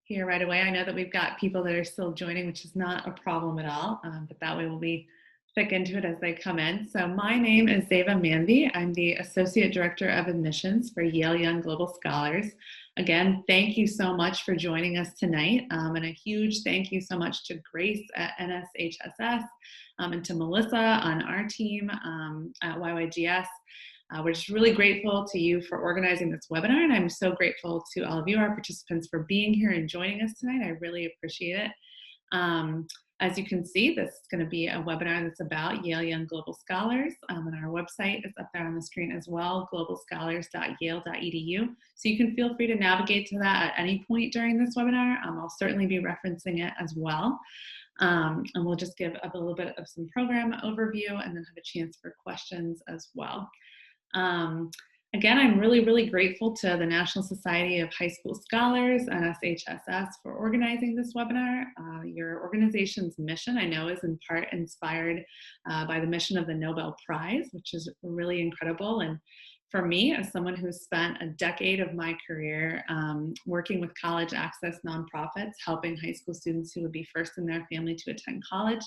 here right away. I know that we've got people that are still joining, which is not a problem at all, but that way we'll be thick into it as they come in. So my name is Zeva Manvi. I'm the Associate Director of Admissions for Yale Young Global Scholars. Again, thank you so much for joining us tonight, and a huge thank you so much to Grace at NSHSS and to Melissa on our team at YYGS. We're just really grateful to you for organizing this webinar, and I'm so grateful to all of you, our participants, for being here and joining us tonight. I really appreciate it. As you can see, this is going to be a webinar that's about Yale Young Global Scholars, and our website is up there on the screen as well, globalscholars.yale.edu. So you can feel free to navigate to that at any point during this webinar. I'll certainly be referencing it as well. And we'll just give a little bit of some program overview and then have a chance for questions as well. Again, I'm really grateful to the National Society of High School Scholars, NSHSS, for organizing this webinar. Your organization's mission, I know, is in part inspired by the mission of the Nobel Prize, which is really incredible. And for me, as someone who's spent a decade of my career working with college access nonprofits, helping high school students who would be first in their family to attend college,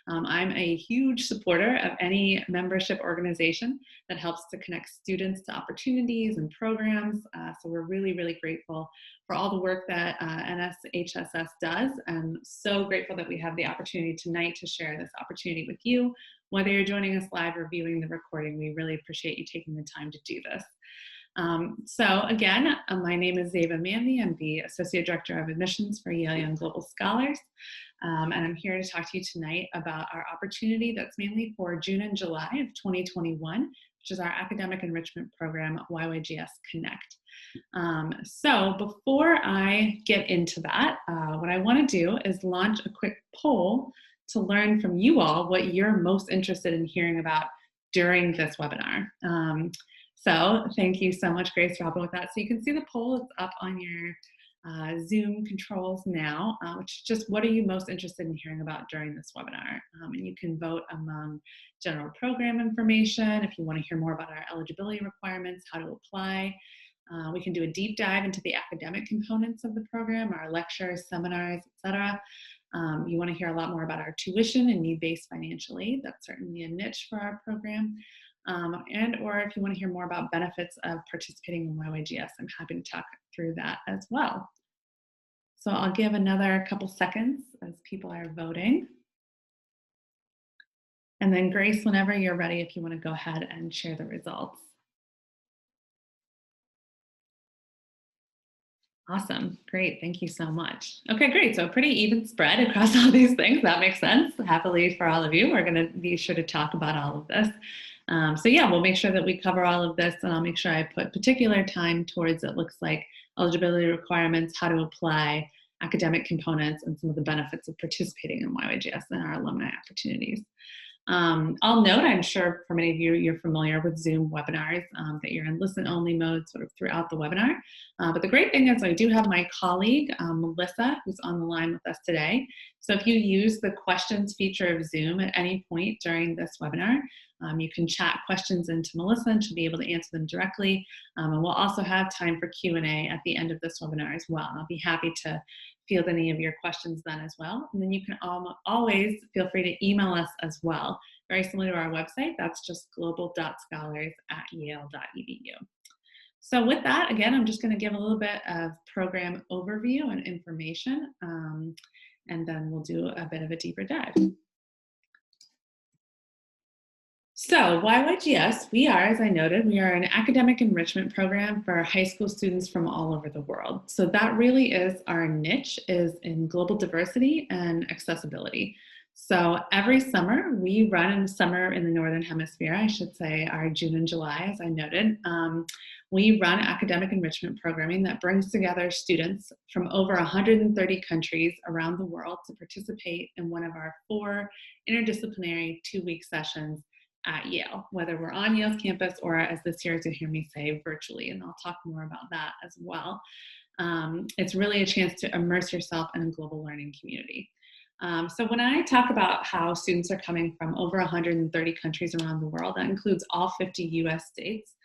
I'm a huge supporter of any membership organization that helps to connect students to opportunities and programs. So we're really grateful for all the work that NSHSS does, and so grateful that we have the opportunity tonight to share this opportunity with you. Whether you're joining us live or viewing the recording, we really appreciate you taking the time to do this. So again, my name is Zeva Manvi. I'm the Associate Director of Admissions for Yale Young Global Scholars. And I'm here to talk to you tonight about our opportunity that's mainly for June and July of 2021, which is our academic enrichment program, YYGS Connect. So before I get into that, what I want to do is launch a quick poll to learn from you all what you're most interested in hearing about during this webinar. So thank you so much, Grace, for helping with that. So you can see the poll is up on your Zoom controls now, which is just what are you most interested in hearing about during this webinar? And you can vote among general program information, if you want to hear more about our eligibility requirements, how to apply. We can do a deep dive into the academic components of the program, our lectures, seminars, etc. You want to hear a lot more about our tuition and need-based financial aid. That's certainly a niche for our program. Or if you want to hear more about benefits of participating in YYGS, I'm happy to talk through that as well. So I'll give another couple seconds as people are voting. And then Grace, whenever you're ready, if you want to go ahead and share the results. Awesome, great, thank you so much. Okay, great, so a pretty even spread across all these things. That makes sense, happily for all of you. We're gonna be sure to talk about all of this. So yeah, we'll make sure that we cover all of this, and I'll make sure I put particular time towards, it looks like, eligibility requirements, how to apply, academic components, and some of the benefits of participating in YYGS and our alumni opportunities. I'll note, I'm sure for many of you, you're familiar with Zoom webinars, that you're in listen-only mode sort of throughout the webinar. But the great thing is I do have my colleague, Melissa, who's on the line with us today. So if you use the questions feature of Zoom at any point during this webinar, you can chat questions into Melissa and she'll be able to answer them directly. And we'll also have time for Q&A at the end of this webinar as well. I'll be happy to field any of your questions then as well. And then you can always feel free to email us as well. Very similar to our website, that's just global.scholars@yale.edu. So with that, again, I'm just going to give a little bit of program overview and information, and then we'll do a bit of a deeper dive. So YYGS, we are, as I noted, we are an academic enrichment program for high school students from all over the world. So that really is our niche, is in global diversity and accessibility. So every summer, we run in the summer in the Northern Hemisphere, I should say our June and July, as I noted. We run academic enrichment programming that brings together students from over 130 countries around the world to participate in one of our 4 interdisciplinary 2-week sessions at Yale, whether we're on Yale's campus or, as this year, as you hear me say, virtually, and I'll talk more about that as well. It's really a chance to immerse yourself in a global learning community. So when I talk about how students are coming from over 130 countries around the world, that includes all 50 US states,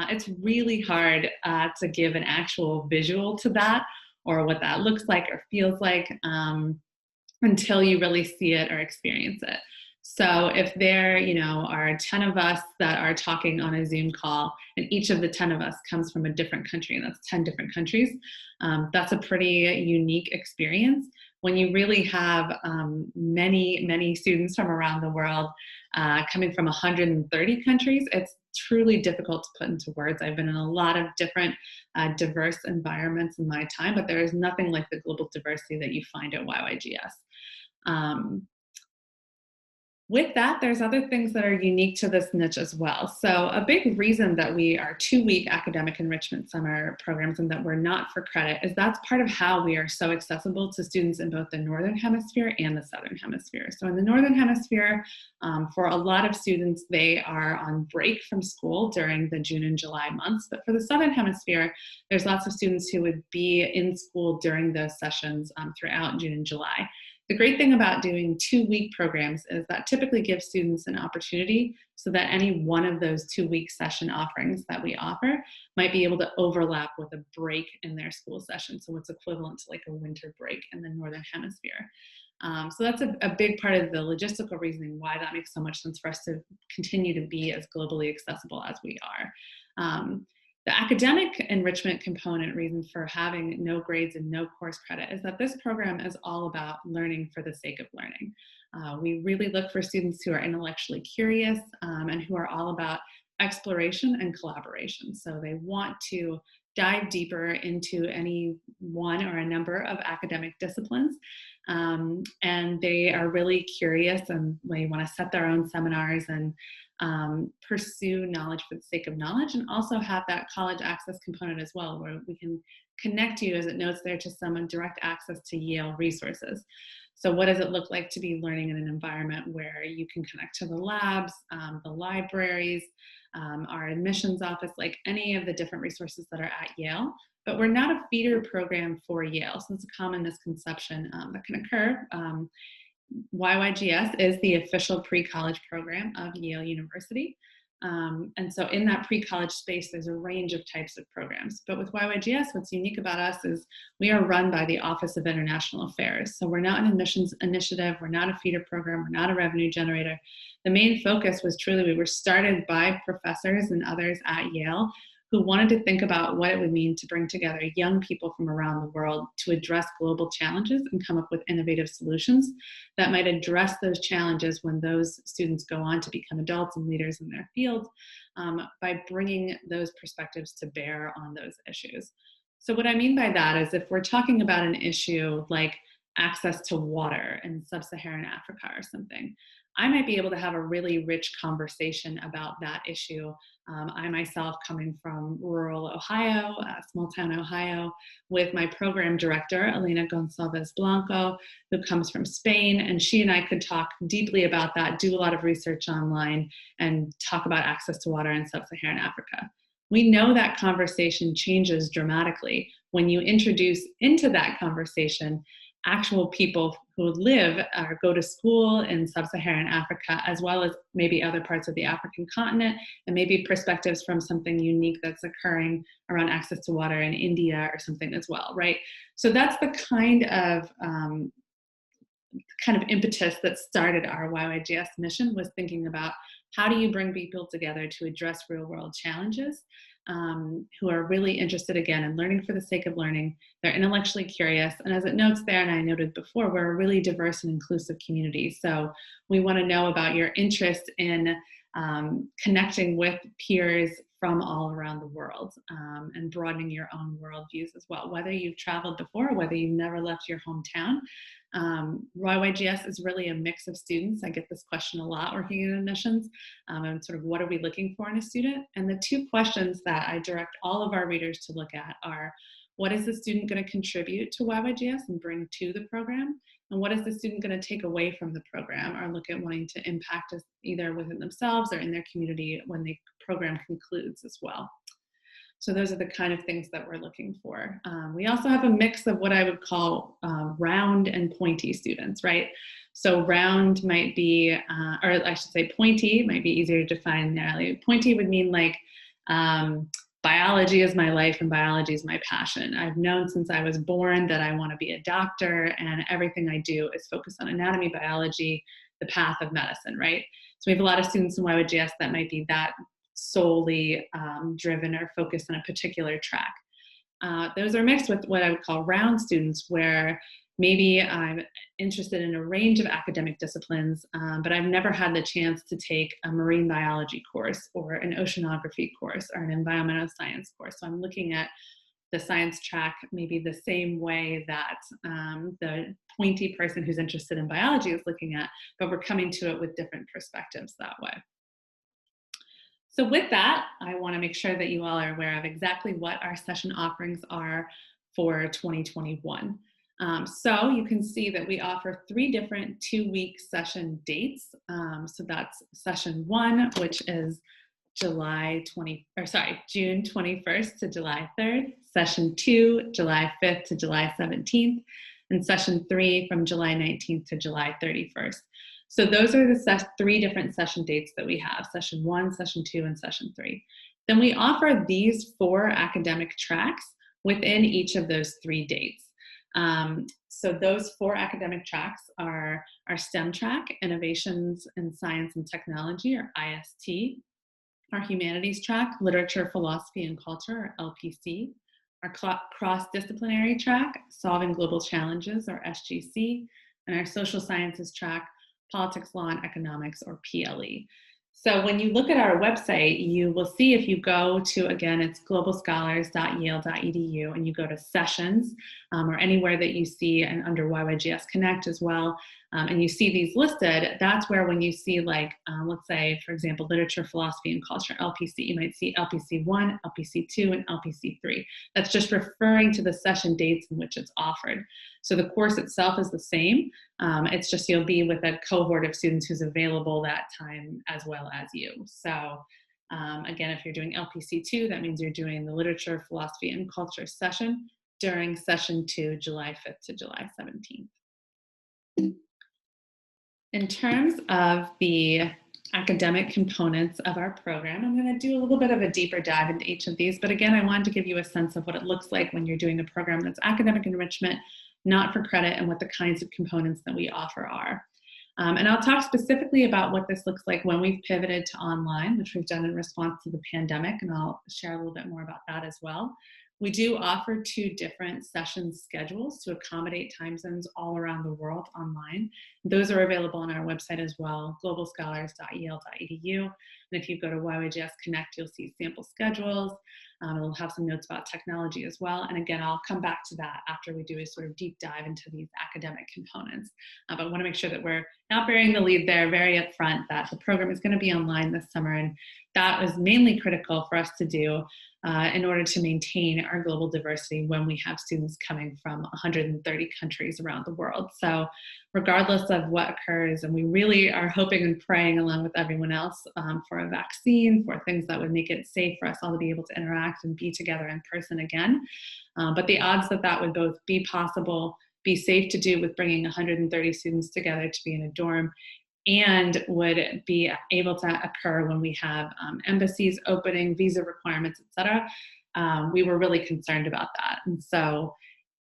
it's really hard to give an actual visual to that or what that looks like or feels like until you really see it or experience it. So if there, are 10 of us that are talking on a Zoom call, and each of the 10 of us comes from a different country, and that's 10 different countries, that's a pretty unique experience. When you really have many, many students from around the world coming from 130 countries, it's truly difficult to put into words. I've been in a lot of different diverse environments in my time, but there is nothing like the global diversity that you find at YYGS. With that, there's other things that are unique to this niche as well. So a big reason that we are 2-week academic enrichment summer programs and that we're not for credit is that's part of how we are so accessible to students in both the Northern Hemisphere and the Southern Hemisphere. So in the Northern Hemisphere, for a lot of students, they are on break from school during the June and July months. But for the Southern Hemisphere, there's lots of students who would be in school during those sessions throughout June and July. The great thing about doing 2-week programs is that typically gives students an opportunity so that any one of those 2-week session offerings that we offer might be able to overlap with a break in their school session. So what's equivalent to like a winter break in the Northern Hemisphere. So that's a big part of the logistical reasoning why that makes so much sense for us to continue to be as globally accessible as we are. The academic enrichment component reason for having no grades and no course credit is that this program is all about learning for the sake of learning. We really look for students who are intellectually curious and who are all about exploration and collaboration. So they want to dive deeper into any one or a number of academic disciplines. And they are really curious and they want to set their own seminars and pursue knowledge for the sake of knowledge, and also have that college access component as well, where we can connect you, as it notes there, to some direct access to Yale resources. So what does it look like to be learning in an environment where you can connect to the labs, the libraries, our admissions office, like any of the different resources that are at Yale? But we're not a feeder program for Yale, so it's a common misconception that can occur. YYGS is the official pre-college program of Yale University. And so in that pre-college space, there's a range of types of programs. But with YYGS, what's unique about us is we are run by the Office of International Affairs. So we're not an admissions initiative, we're not a feeder program, we're not a revenue generator. The main focus was truly, we were started by professors and others at Yale who wanted to think about what it would mean to bring together young people from around the world to address global challenges and come up with innovative solutions that might address those challenges when those students go on to become adults and leaders in their field, by bringing those perspectives to bear on those issues. So what I mean by that is if we're talking about an issue like access to water in sub-Saharan Africa or something, I might be able to have a really rich conversation about that issue. I myself, coming from rural Ohio, small town Ohio, with my program director, Elena Gonçalves Blanco, who comes from Spain, and she and I could talk deeply about that, do a lot of research online, and talk about access to water in sub-Saharan Africa. We know that conversation changes dramatically when you introduce into that conversation actual people who live or go to school in sub-Saharan Africa, as well as maybe other parts of the African continent, and maybe perspectives from something unique that's occurring around access to water in India or something as well, right? So that's the kind of impetus that started our YYGS mission, was thinking about how do you bring people together to address real world challenges, who are really interested, again, in learning for the sake of learning. They're intellectually curious. And as it notes there, and I noted before, we're a really diverse and inclusive community. So we want to know about your interest in connecting with peers from all around the world, and broadening your own worldviews as well, whether you've traveled before or whether you've never left your hometown. YYGS is really a mix of students. I get this question a lot working in admissions, and sort of what are we looking for in a student? And the two questions that I direct all of our readers to look at are, what is the student going to contribute to YYGS and bring to the program? And what is the student going to take away from the program or look at wanting to impact us either within themselves or in their community when the program concludes as well? So those are the kind of things that we're looking for. We also have a mix of what I would call round and pointy students, right? So round might be, or I should say pointy, might be easier to define narrowly. Pointy would mean like biology is my life and biology is my passion. I've known since I was born that I want to be a doctor, and everything I do is focused on anatomy, biology, the path of medicine, right? So we have a lot of students in YYGS that might be that solely driven or focused on a particular track. Those are mixed with what I would call round students, where maybe I'm interested in a range of academic disciplines, but I've never had the chance to take a marine biology course or an oceanography course or an environmental science course. So I'm looking at the science track maybe the same way that the pointy person who's interested in biology is looking at, but we're coming to it with different perspectives that way. So with that, I want to make sure that you all are aware of exactly what our session offerings are for 2021. So you can see that we offer 3 different 2-week session dates. So that's session 1, which is June 21st to July 3rd, session 2, July 5th to July 17th, and session 3 from July 19th to July 31st. So those are the 3 different session dates that we have, session 1, session 2, and session 3. Then we offer these 4 academic tracks within each of those 3 dates. So those 4 academic tracks are our STEM track, Innovations in Science and Technology, or IST, our humanities track, Literature, Philosophy, and Culture, or LPC, our cross-disciplinary track, Solving Global Challenges, or SGC, and our social sciences track, Politics, Law, and Economics, or PLE. So when you look at our website, you will see, if you go to, again, it's globalscholars.yale.edu, and you go to sessions, or anywhere that you see, and under YYGS Connect as well, and you see these listed, that's where when you see, like, let's say, for example, Literature, Philosophy, and Culture, LPC, you might see LPC 1, LPC 2, and LPC 3. That's just referring to the session dates in which it's offered. So the course itself is the same. It's just you'll be with a cohort of students who's available that time as well as you. So again, if you're doing LPC 2, that means you're doing the Literature, Philosophy, and Culture session during session 2, July 5th to July 17th. In terms of the academic components of our program, I'm going to do a little bit of a deeper dive into each of these. But again, I wanted to give you a sense of what it looks like when you're doing a program that's academic enrichment, not for credit, and what the kinds of components that we offer are. And I'll talk specifically about what this looks like when we've pivoted to online, which we've done in response to the pandemic, and I'll share a little bit more about that as well. We do offer 2 different session schedules to accommodate time zones all around the world online. Those are available on our website as well, globalscholars.yale.edu. And if you go to YYGS Connect, you'll see sample schedules. It'll have some notes about technology as well. And again, I'll come back to that after we do a sort of deep dive into these academic components. But I want to make sure that we're not burying the lead there, very upfront, that the program is going to be online this summer. And that was mainly critical for us to do in order to maintain our global diversity when we have students coming from 130 countries around the world. So regardless of what occurs, and we really are hoping and praying along with everyone else for a vaccine, for things that would make it safe for us all to be able to interact and be together in person again. But the odds that that would both be possible, be safe to do with bringing 130 students together to be in a dorm, and would be able to occur when we have embassies opening, visa requirements, et cetera, we were really concerned about that. And so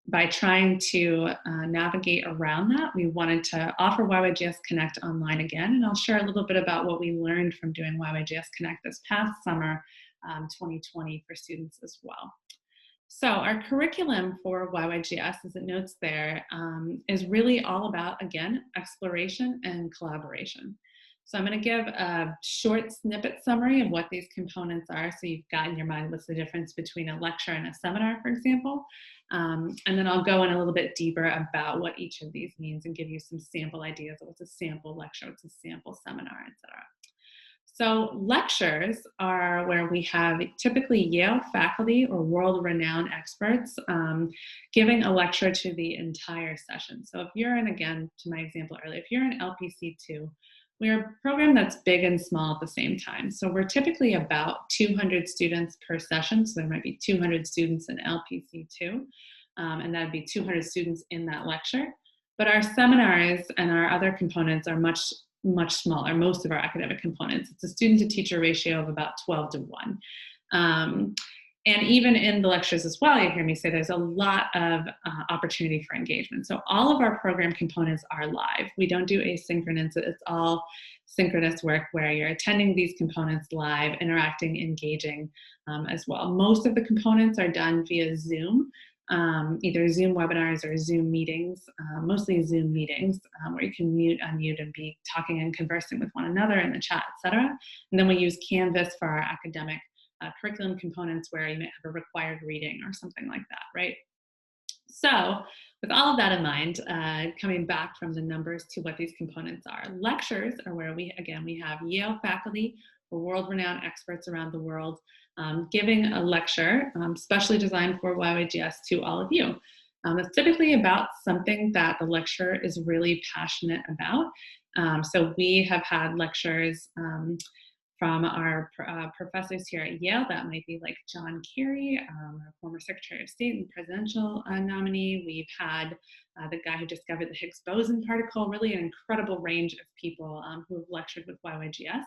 by trying to navigate around that, we wanted to offer YYGS Connect online again. And I'll share a little bit about what we learned from doing YYGS Connect this past summer, 2020, for students as well. So our curriculum for YYGS, as it notes there, is really all about, again, exploration and collaboration. So I'm going to give a short snippet summary of what these components are, so you've got in your mind what's the difference between a lecture and a seminar, for example. And then I'll go in a little bit deeper about what each of these means and give you some sample ideas of what's a sample lecture, what's a sample seminar, et cetera. So lectures are where we have typically Yale faculty or world-renowned experts giving a lecture to the entire session. So if you're in, again, to my example earlier, if you're in LPC2, we're a program that's big and small at the same time. So we're typically about 200 students per session. So there might be 200 students in LPC2, and that'd be 200 students in that lecture. But our seminars and our other components are much smaller, most of our academic components. It's a student to teacher ratio of about 12 to 1. And even in the lectures as well, you hear me say there's a lot of opportunity for engagement. So all of our program components are live. We don't do asynchronous. It's all synchronous work where you're attending these components live, interacting, engaging as well. Most of the components are done via Zoom, either Zoom webinars or Zoom meetings, mostly Zoom meetings, where you can mute, unmute, and be talking and conversing with one another in the chat, etc. And then we use Canvas for our academic curriculum components where you might have a required reading or something like that, right? So with all of that in mind, coming back from the numbers to what these components are, lectures are where we have Yale faculty or world-renowned experts around the world giving a lecture specially designed for YYGS to all of you. It's typically about something that the lecturer is really passionate about. So we have had lectures from our professors here at Yale. That might be like John Kerry, our former Secretary of State and presidential nominee. We've had the guy who discovered the Higgs boson particle, really an incredible range of people who have lectured with YYGS.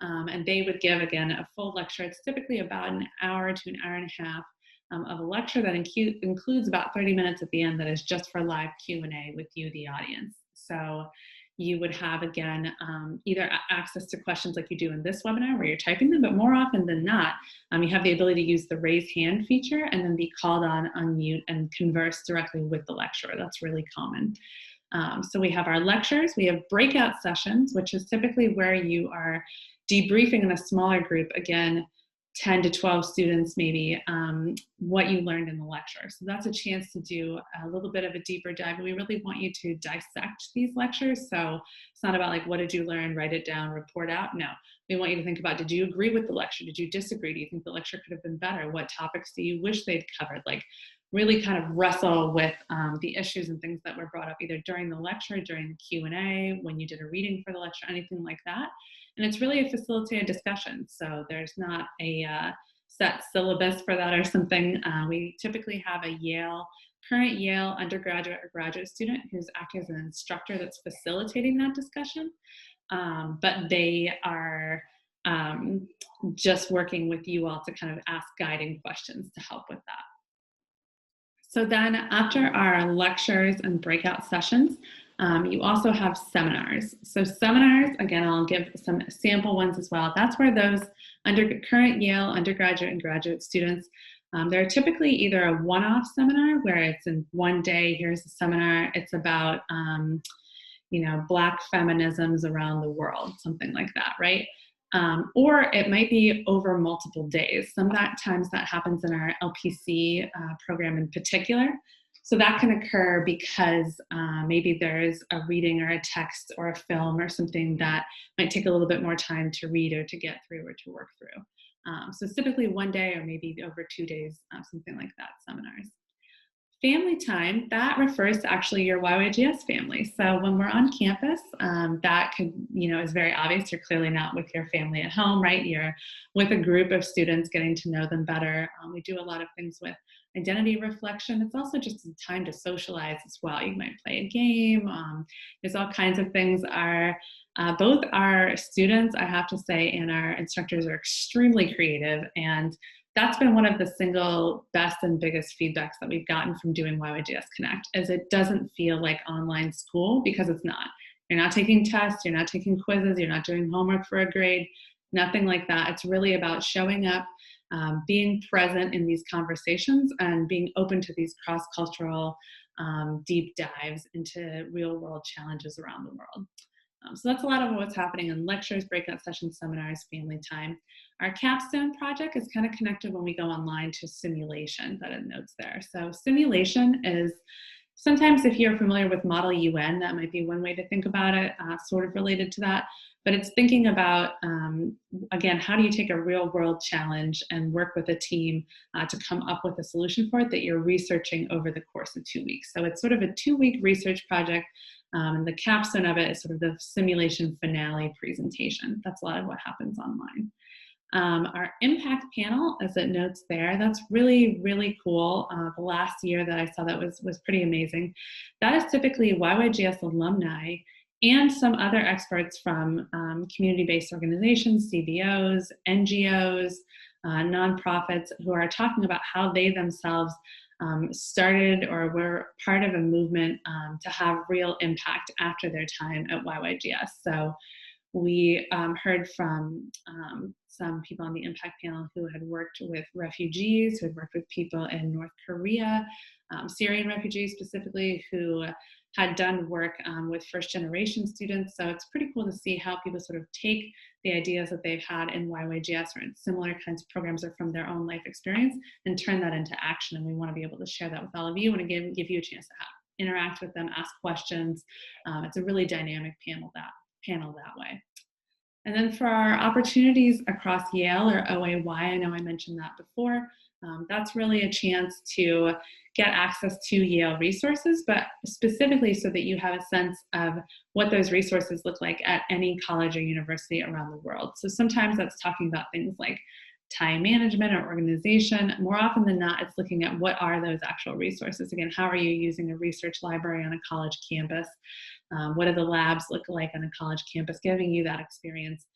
And they would give, again, a full lecture. It's typically about an hour to an hour and a half of a lecture that includes about 30 minutes at the end that is just for live Q&A with you, the audience. So you would have, again, either access to questions like you do in this webinar where you're typing them, but more often than not, you have the ability to use the raise hand feature and then be called on, unmute, and converse directly with the lecturer. That's really common. So we have our lectures, we have breakout sessions, which is typically where you are debriefing in a smaller group, again, 10 to 12 students maybe, what you learned in the lecture. So that's a chance to do a little bit of a deeper dive. We really want you to dissect these lectures. So it's not about like, what did you learn, write it down, report out. No, we want you to think about, did you agree with the lecture? Did you disagree? Do you think the lecture could have been better? What topics do you wish they'd covered? Like really kind of wrestle with the issues and things that were brought up either during the lecture, during the Q&A, when you did a reading for the lecture, anything like that. And it's really a facilitated discussion. So there's not a set syllabus for that or something. We typically have a current Yale undergraduate or graduate student who's acting as an instructor that's facilitating that discussion. But they are just working with you all to kind of ask guiding questions to help with that. So then after our lectures and breakout sessions, you also have seminars. So seminars, again, I'll give some sample ones as well. That's where those current Yale undergraduate and graduate students, they're typically either a one-off seminar where it's in one day, here's a seminar, it's about, Black feminisms around the world, something like that, right? Or it might be over multiple days. Sometimes that happens in our LPC program in particular. So that can occur because maybe there's a reading or a text or a film or something that might take a little bit more time to read or to get through or to work through. So it's typically one day or maybe over 2 days, something like that, seminars. Family time, that refers to actually your YYGS family. So when we're on campus, that could, is very obvious. You're clearly not with your family at home, right? You're with a group of students, getting to know them better. We do a lot of things with identity reflection. It's also just a time to socialize as well. You might play a game. There's all kinds of things. Both our students, I have to say, and our instructors are extremely creative, and that's been one of the single best and biggest feedbacks that we've gotten from doing YYGS Connect, is it doesn't feel like online school, because it's not. You're not taking tests, you're not taking quizzes, you're not doing homework for a grade, nothing like that. It's really about showing up, being present in these conversations, and being open to these cross-cultural deep dives into real-world challenges around the world. So that's a lot of what's happening in lectures, breakout sessions, seminars, family time. Our capstone project is kind of connected when we go online to simulation that it notes there. So simulation is sometimes, if you're familiar with Model UN, that might be one way to think about it, sort of related to that. But it's thinking about, again, how do you take a real world challenge and work with a team to come up with a solution for it that you're researching over the course of 2 weeks. So it's sort of a 2-week research project. And the capstone of it is sort of the simulation finale presentation. That's a lot of what happens online. Our impact panel, as it notes there, that's really, really cool. The last year that I saw that was pretty amazing. That is typically YYGS alumni and some other experts from community-based organizations, CBOs, NGOs, nonprofits who are talking about how they themselves started or were part of a movement to have real impact after their time at YYGS. So we heard from some people on the impact panel who had worked with refugees, who had worked with people in North Korea, Syrian refugees specifically, who had done work with first generation students. So it's pretty cool to see how people sort of take the ideas that they've had in YYGS or in similar kinds of programs or from their own life experience and turn that into action. And we want to be able to share that with all of you and again, give you a chance to interact with them, ask questions. It's a really dynamic panel that way. And then for our opportunities across Yale or OAY, I know I mentioned that before, that's really a chance to get access to Yale resources, but specifically so that you have a sense of what those resources look like at any college or university around the world. So sometimes that's talking about things like time management or organization. More often than not, it's looking at what are those actual resources. Again, how are you using a research library on a college campus? What do the labs look like on a college campus, giving you that experience.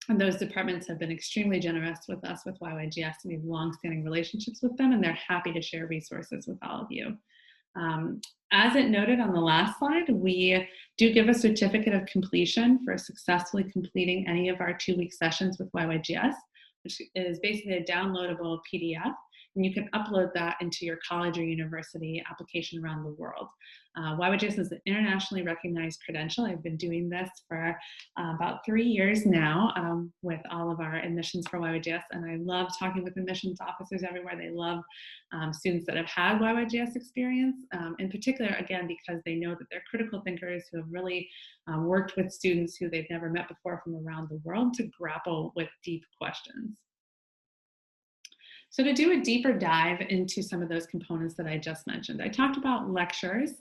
And those departments have been extremely generous with us with YYGS. We have long-standing relationships with them, and they're happy to share resources with all of you. As it noted on the last slide, we do give a certificate of completion for successfully completing any of our 2-week sessions with YYGS, which is basically a downloadable PDF. And you can upload that into your college or university application around the world. YYGS is an internationally recognized credential. I've been doing this for about 3 years now with all of our admissions for YYGS, and I love talking with admissions officers everywhere. They love students that have had YYGS experience, in particular, again, because they know that they're critical thinkers who have really worked with students who they've never met before from around the world to grapple with deep questions. So to do a deeper dive into some of those components that I just mentioned, I talked about lectures.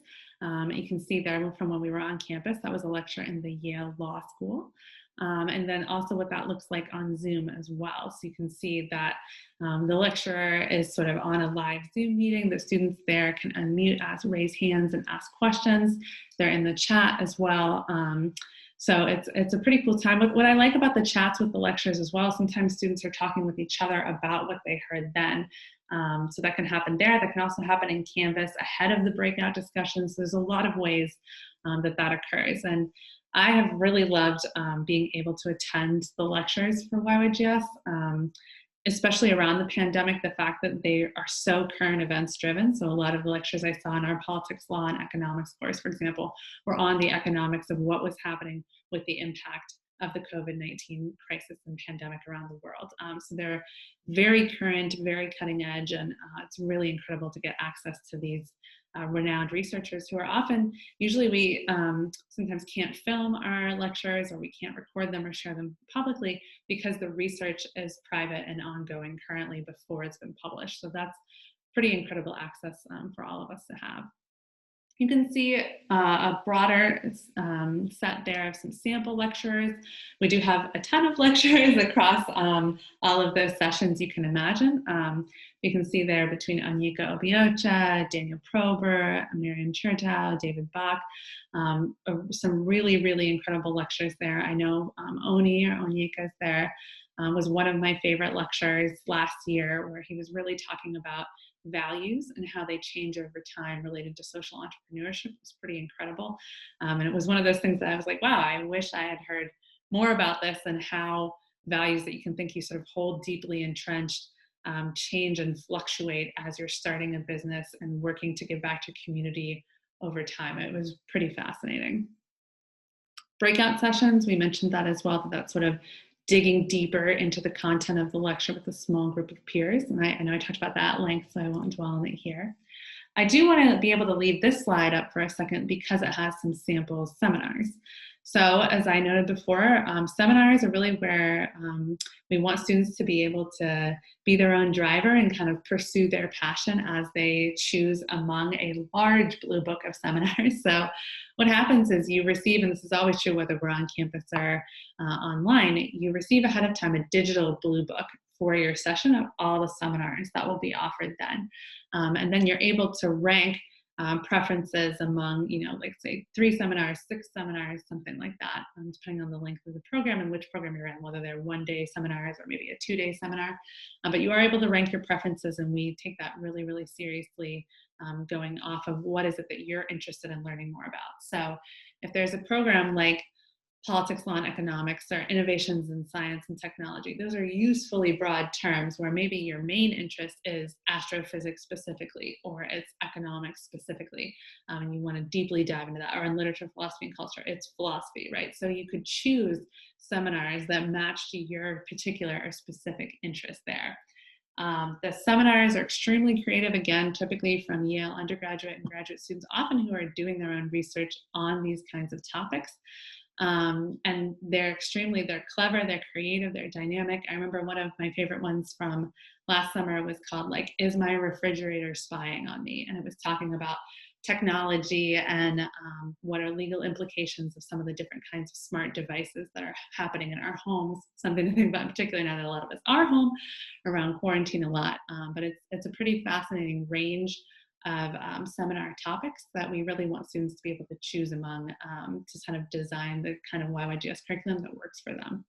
You can see there from when we were on campus, that was a lecture in the Yale Law School. And then also what that looks like on Zoom as well. So you can see that the lecturer is sort of on a live Zoom meeting. The students there can unmute, raise hands and ask questions. They're in the chat as well. So it's a pretty cool time. What I like about the chats with the lecturers as well, sometimes students are talking with each other about what they heard then. So that can happen there. That can also happen in Canvas ahead of the breakout discussions. There's a lot of ways that occurs. And I have really loved being able to attend the lectures for YYGS, especially around the pandemic, the fact that they are so current events driven. So a lot of the lectures I saw in our politics, law, and economics course, for example, were on the economics of what was happening with the impact of the COVID-19 crisis and pandemic around the world. So they're very current, very cutting edge, and it's really incredible to get access to these renowned researchers who are often, usually we sometimes can't film our lectures or we can't record them or share them publicly because the research is private and ongoing currently before it's been published. So that's pretty incredible access for all of us to have. You can see a broader set there of some sample lectures. We do have a ton of lectures across all of those sessions you can imagine. You can see there between Onyeka Obiocha, Daniel Prober, Miriam Chertow, David Bach, some really, really incredible lectures there. I know Onyeka's there was one of my favorite lectures last year where he was really talking about values and how they change over time related to social entrepreneurship. It was pretty incredible. And it was one of those things that I was like, wow, I wish I had heard more about this and how values that you can think you sort of hold deeply entrenched change and fluctuate as you're starting a business and working to give back to community over time. It was pretty fascinating. Breakout sessions, we mentioned that as well, that's sort of digging deeper into the content of the lecture with a small group of peers. And I know I talked about that at length, so I won't dwell on it here. I do want to be able to leave this slide up for a second because it has some sample seminars. So as I noted before, seminars are really where we want students to be able to be their own driver and kind of pursue their passion as they choose among a large blue book of seminars. So what happens is you receive, and this is always true whether we're on campus or online, you receive ahead of time a digital blue book for your session of all the seminars that will be offered then. And then you're able to rank preferences among, like say 3 seminars, 6 seminars, something like that, depending on the length of the program and which program you're in, whether they're 1-day seminars or maybe a 2-day seminar. But you are able to rank your preferences, and we take that really, really seriously, going off of what is it that you're interested in learning more about. So if there's a program like politics, law, and economics, or innovations in science and technology, those are usefully broad terms where maybe your main interest is astrophysics specifically, or it's economics specifically, and you want to deeply dive into that. Or in literature, philosophy, and culture, it's philosophy, right? So you could choose seminars that match to your particular or specific interest there. The seminars are extremely creative, again, typically from Yale undergraduate and graduate students, often who are doing their own research on these kinds of topics. And they're clever, they're creative, they're dynamic. I remember one of my favorite ones from last summer was called, like, Is My Refrigerator Spying on Me? And it was talking about technology and what are legal implications of some of the different kinds of smart devices that are happening in our homes. Something to think about, particularly now that a lot of us are home around quarantine a lot. But it's a pretty fascinating range of seminar topics that we really want students to be able to choose among, to kind of design the kind of YYGS curriculum that works for them.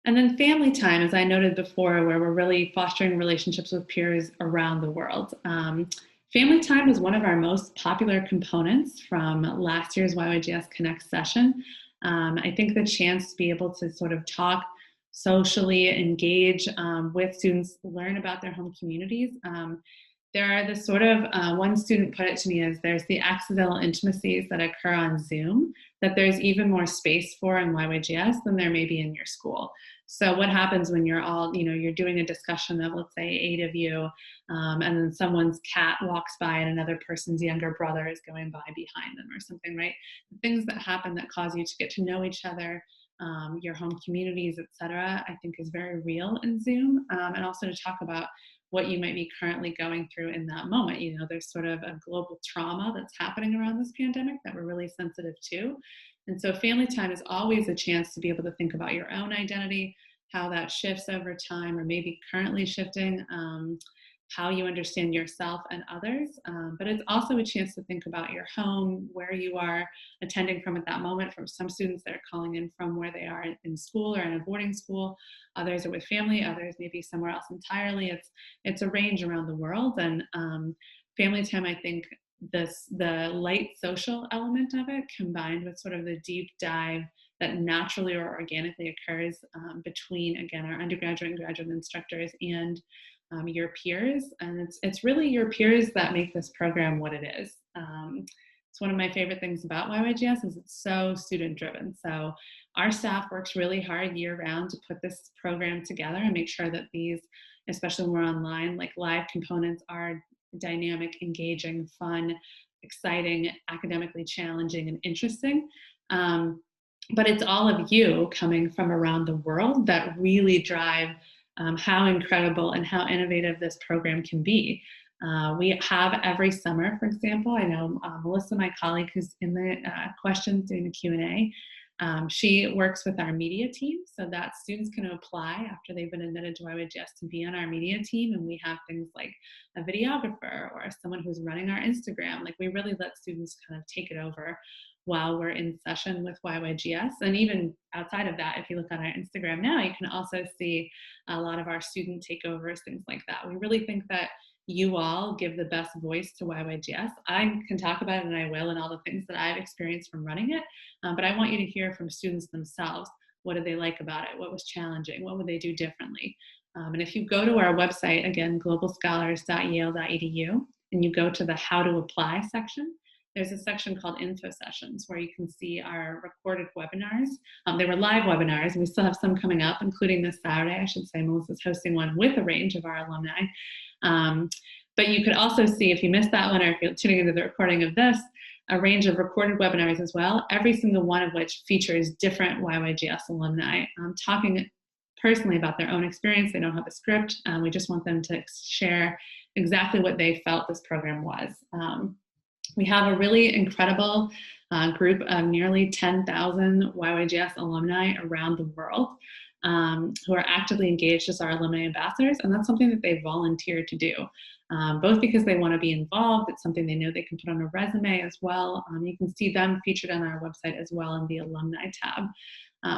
And then family time, as I noted before, where we're really fostering relationships with peers around the world. Family time is one of our most popular components from last year's YYGS Connect session. I think the chance to be able to sort of talk socially, engage with students, learn about their home communities. There are the sort of, one student put it to me as, there's the accidental intimacies that occur on Zoom that there's even more space for in YYGS than there may be in your school. So what happens when you're all, you're doing a discussion of, let's say, 8 of you, and then someone's cat walks by and another person's younger brother is going by behind them or something, right? The things that happen that cause you to get to know each other, your home communities, et cetera, I think is very real in Zoom. And also to talk about what you might be currently going through in that moment. There's sort of a global trauma that's happening around this pandemic that we're really sensitive to. And so family time is always a chance to be able to think about your own identity, how that shifts over time, or maybe currently shifting, how you understand yourself and others. But it's also a chance to think about your home, where you are attending from at that moment. For some students, they're calling in from where they are in school or in a boarding school. Others are with family, others maybe somewhere else entirely. It's a range around the world. And family time, I think, the light social element of it, combined with sort of the deep dive that naturally or organically occurs between, again, our undergraduate and graduate instructors and your peers. And it's really your peers that make this program what it is. It's one of my favorite things about YYGS is it's so student driven. So our staff works really hard year round to put this program together and make sure that these, especially when we're online, like live components, are dynamic, engaging, fun, exciting, academically challenging, and interesting. But it's all of you coming from around the world that really drive how incredible and how innovative this program can be. We have every summer, for example, I know Melissa, my colleague who's in the questions doing the Q&A, she works with our media team so that students can apply after they've been admitted to YYGS to be on our media team. And we have things like a videographer or someone who's running our Instagram. Like, we really let students kind of take it over while we're in session with YYGS. And even outside of that, if you look on our Instagram now, you can also see a lot of our student takeovers, things like that. We really think that you all give the best voice to YYGS. I can talk about it, and I will, and all the things that I've experienced from running it, but I want you to hear from students themselves. What did they like about it? What was challenging? What would they do differently? And if you go to our website, again, globalscholars.yale.edu, and you go to the How to Apply section, there's a section called Info Sessions where you can see our recorded webinars. They were live webinars, and we still have some coming up, including this Saturday. I should say Melissa's hosting one with a range of our alumni. But you could also see, if you missed that one or if you're tuning into the recording of this, a range of recorded webinars as well, every single one of which features different YYGS alumni talking personally about their own experience. They don't have a script. We just want them to share exactly what they felt this program was. We have a really incredible group of nearly 10,000 YYGS alumni around the world who are actively engaged as our alumni ambassadors, and that's something that they volunteer to do. both because they want to be involved. It's something they know they can put on a resume as well. You can see them featured on our website as well in the alumni tab.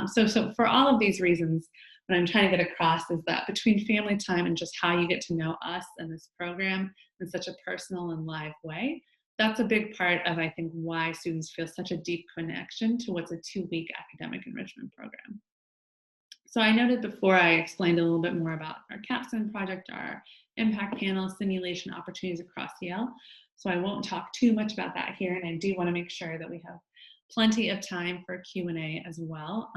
So for all of these reasons, what I'm trying to get across is that between family time and just how you get to know us and this program in such a personal and live way, that's a big part of, I think, why students feel such a deep connection to what's a 2-week academic enrichment program. So I noted before I explained a little bit more about our capstone project, our impact panel, simulation opportunities across Yale. So I won't talk too much about that here, and I do want to make sure that we have plenty of time for Q&A as well.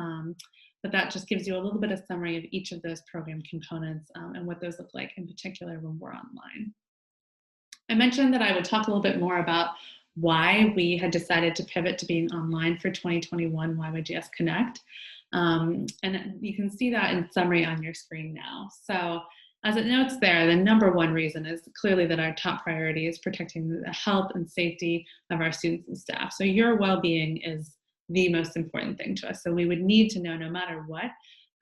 But that just gives you a little bit of summary of each of those program components and what those look like in particular when we're online. I mentioned that I would talk a little bit more about why we had decided to pivot to being online for 2021 YYGS Connect. And you can see that in summary on your screen now. So as it notes there, the number one reason is clearly that our top priority is protecting the health and safety of our students and staff. So your well-being is the most important thing to us. So we would need to know, no matter what,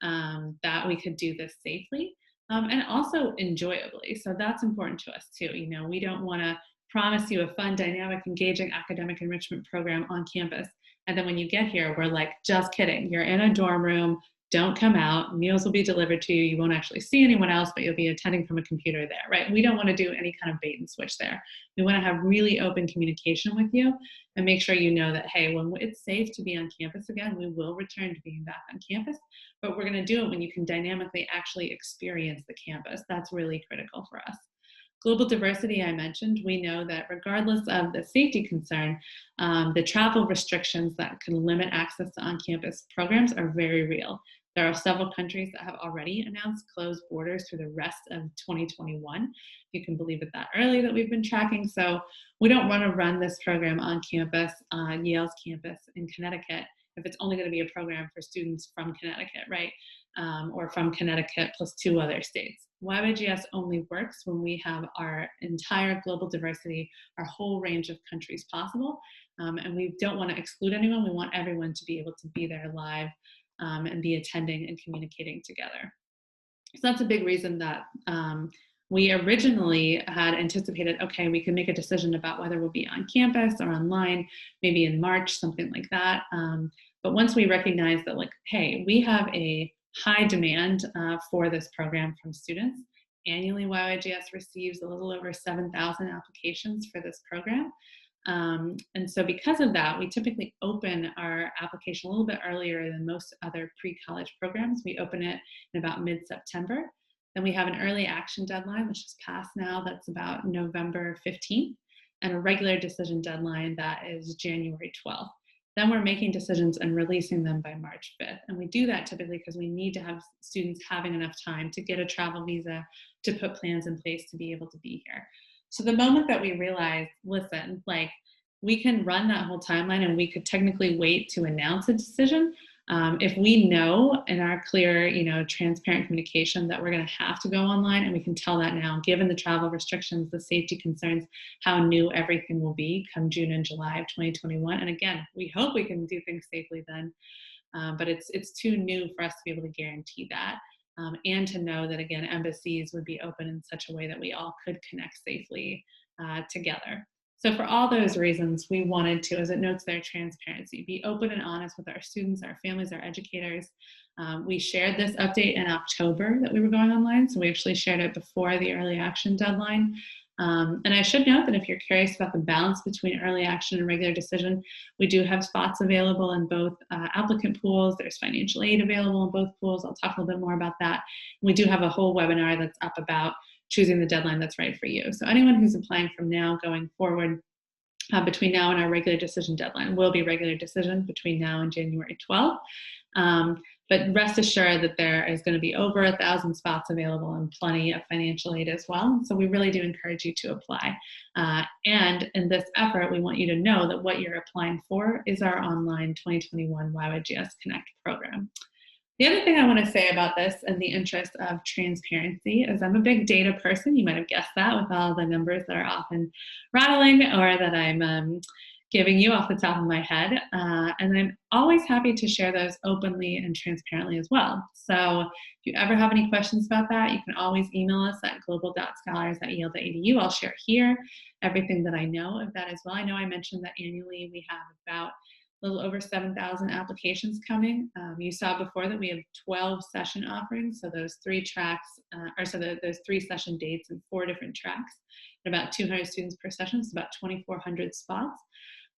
that we could do this safely. And also enjoyably. So that's important to us too. You know, we don't want to promise you a fun, dynamic, engaging academic enrichment program on campus. And then when you get here, we're like, just kidding. You're in a dorm room. Don't come out. Meals will be delivered to you. You won't actually see anyone else, but you'll be attending from a computer there, right? We don't want to do any kind of bait and switch there. We want to have really open communication with you and make sure you know that, hey, when it's safe to be on campus again, we will return to being back on campus, but we're going to do it when you can dynamically actually experience the campus. That's really critical for us. Global diversity, I mentioned, we know that regardless of the safety concern, the travel restrictions that can limit access to on-campus programs are very real. There are several countries that have already announced closed borders through the rest of 2021. You can believe it that early that we've been tracking. So we don't want to run this program on campus, on Yale's campus in Connecticut, if it's only going to be a program for students from Connecticut, right? Or from Connecticut plus 2 other states. YYGS only works when we have our entire global diversity, our whole range of countries possible. And we don't want to exclude anyone. We want everyone to be able to be there live and be attending and communicating together. So that's a big reason that we originally had anticipated, okay, we can make a decision about whether we'll be on campus or online, maybe in March, something like that. But once we recognized that, like, hey, we have a high demand for this program from students. Annually, YYGS receives a little over 7,000 applications for this program. And so because of that, we typically open our application a little bit earlier than most other pre-college programs. We open it in about mid-September. Then we have an early action deadline, which is passed now, that's about November 15th, and a regular decision deadline that is January 12th. Then we're making decisions and releasing them by March 5th. And we do that typically because we need to have students having enough time to get a travel visa, to put plans in place to be able to be here. So the moment that we realize, listen, like, we can run that whole timeline and we could technically wait to announce a decision. If we know in our clear, transparent communication that we're going to have to go online, and we can tell that now, given the travel restrictions, the safety concerns, how new everything will be come June and July of 2021. And again, we hope we can do things safely then, but it's too new for us to be able to guarantee that. And to know that, again, embassies would be open in such a way that we all could connect safely together. So for all those reasons, we wanted to, as it notes there, transparency, be open and honest with our students, our families, our educators. We shared this update in October that we were going online, so we actually shared it before the early action deadline. And I should note that if you're curious about the balance between early action and regular decision, we do have spots available in both applicant pools. There's financial aid available in both pools. I'll talk a little bit more about that. We do have a whole webinar that's up about choosing the deadline that's right for you. So anyone who's applying from now going forward, between now and our regular decision deadline will be regular decision between now and January 12th. But rest assured that there is going to be over 1,000 spots available and plenty of financial aid as well. So we really do encourage you to apply. And in this effort, we want you to know that what you're applying for is our online 2021 YYGS Connect program. The other thing I want to say about this, in the interest of transparency, is I'm a big data person. You might have guessed that with all the numbers that are often rattling, or that I'm giving you off the top of my head. And I'm always happy to share those openly and transparently as well. So if you ever have any questions about that, you can always email us at global.scholars@yale.edu. I'll share here everything that I know of that as well. I know I mentioned that annually we have about a little over 7,000 applications coming. You saw before that we have 12 session offerings, so those 3 tracks, those 3 session dates and 4 different tracks, and about 200 students per session, so about 2,400 spots.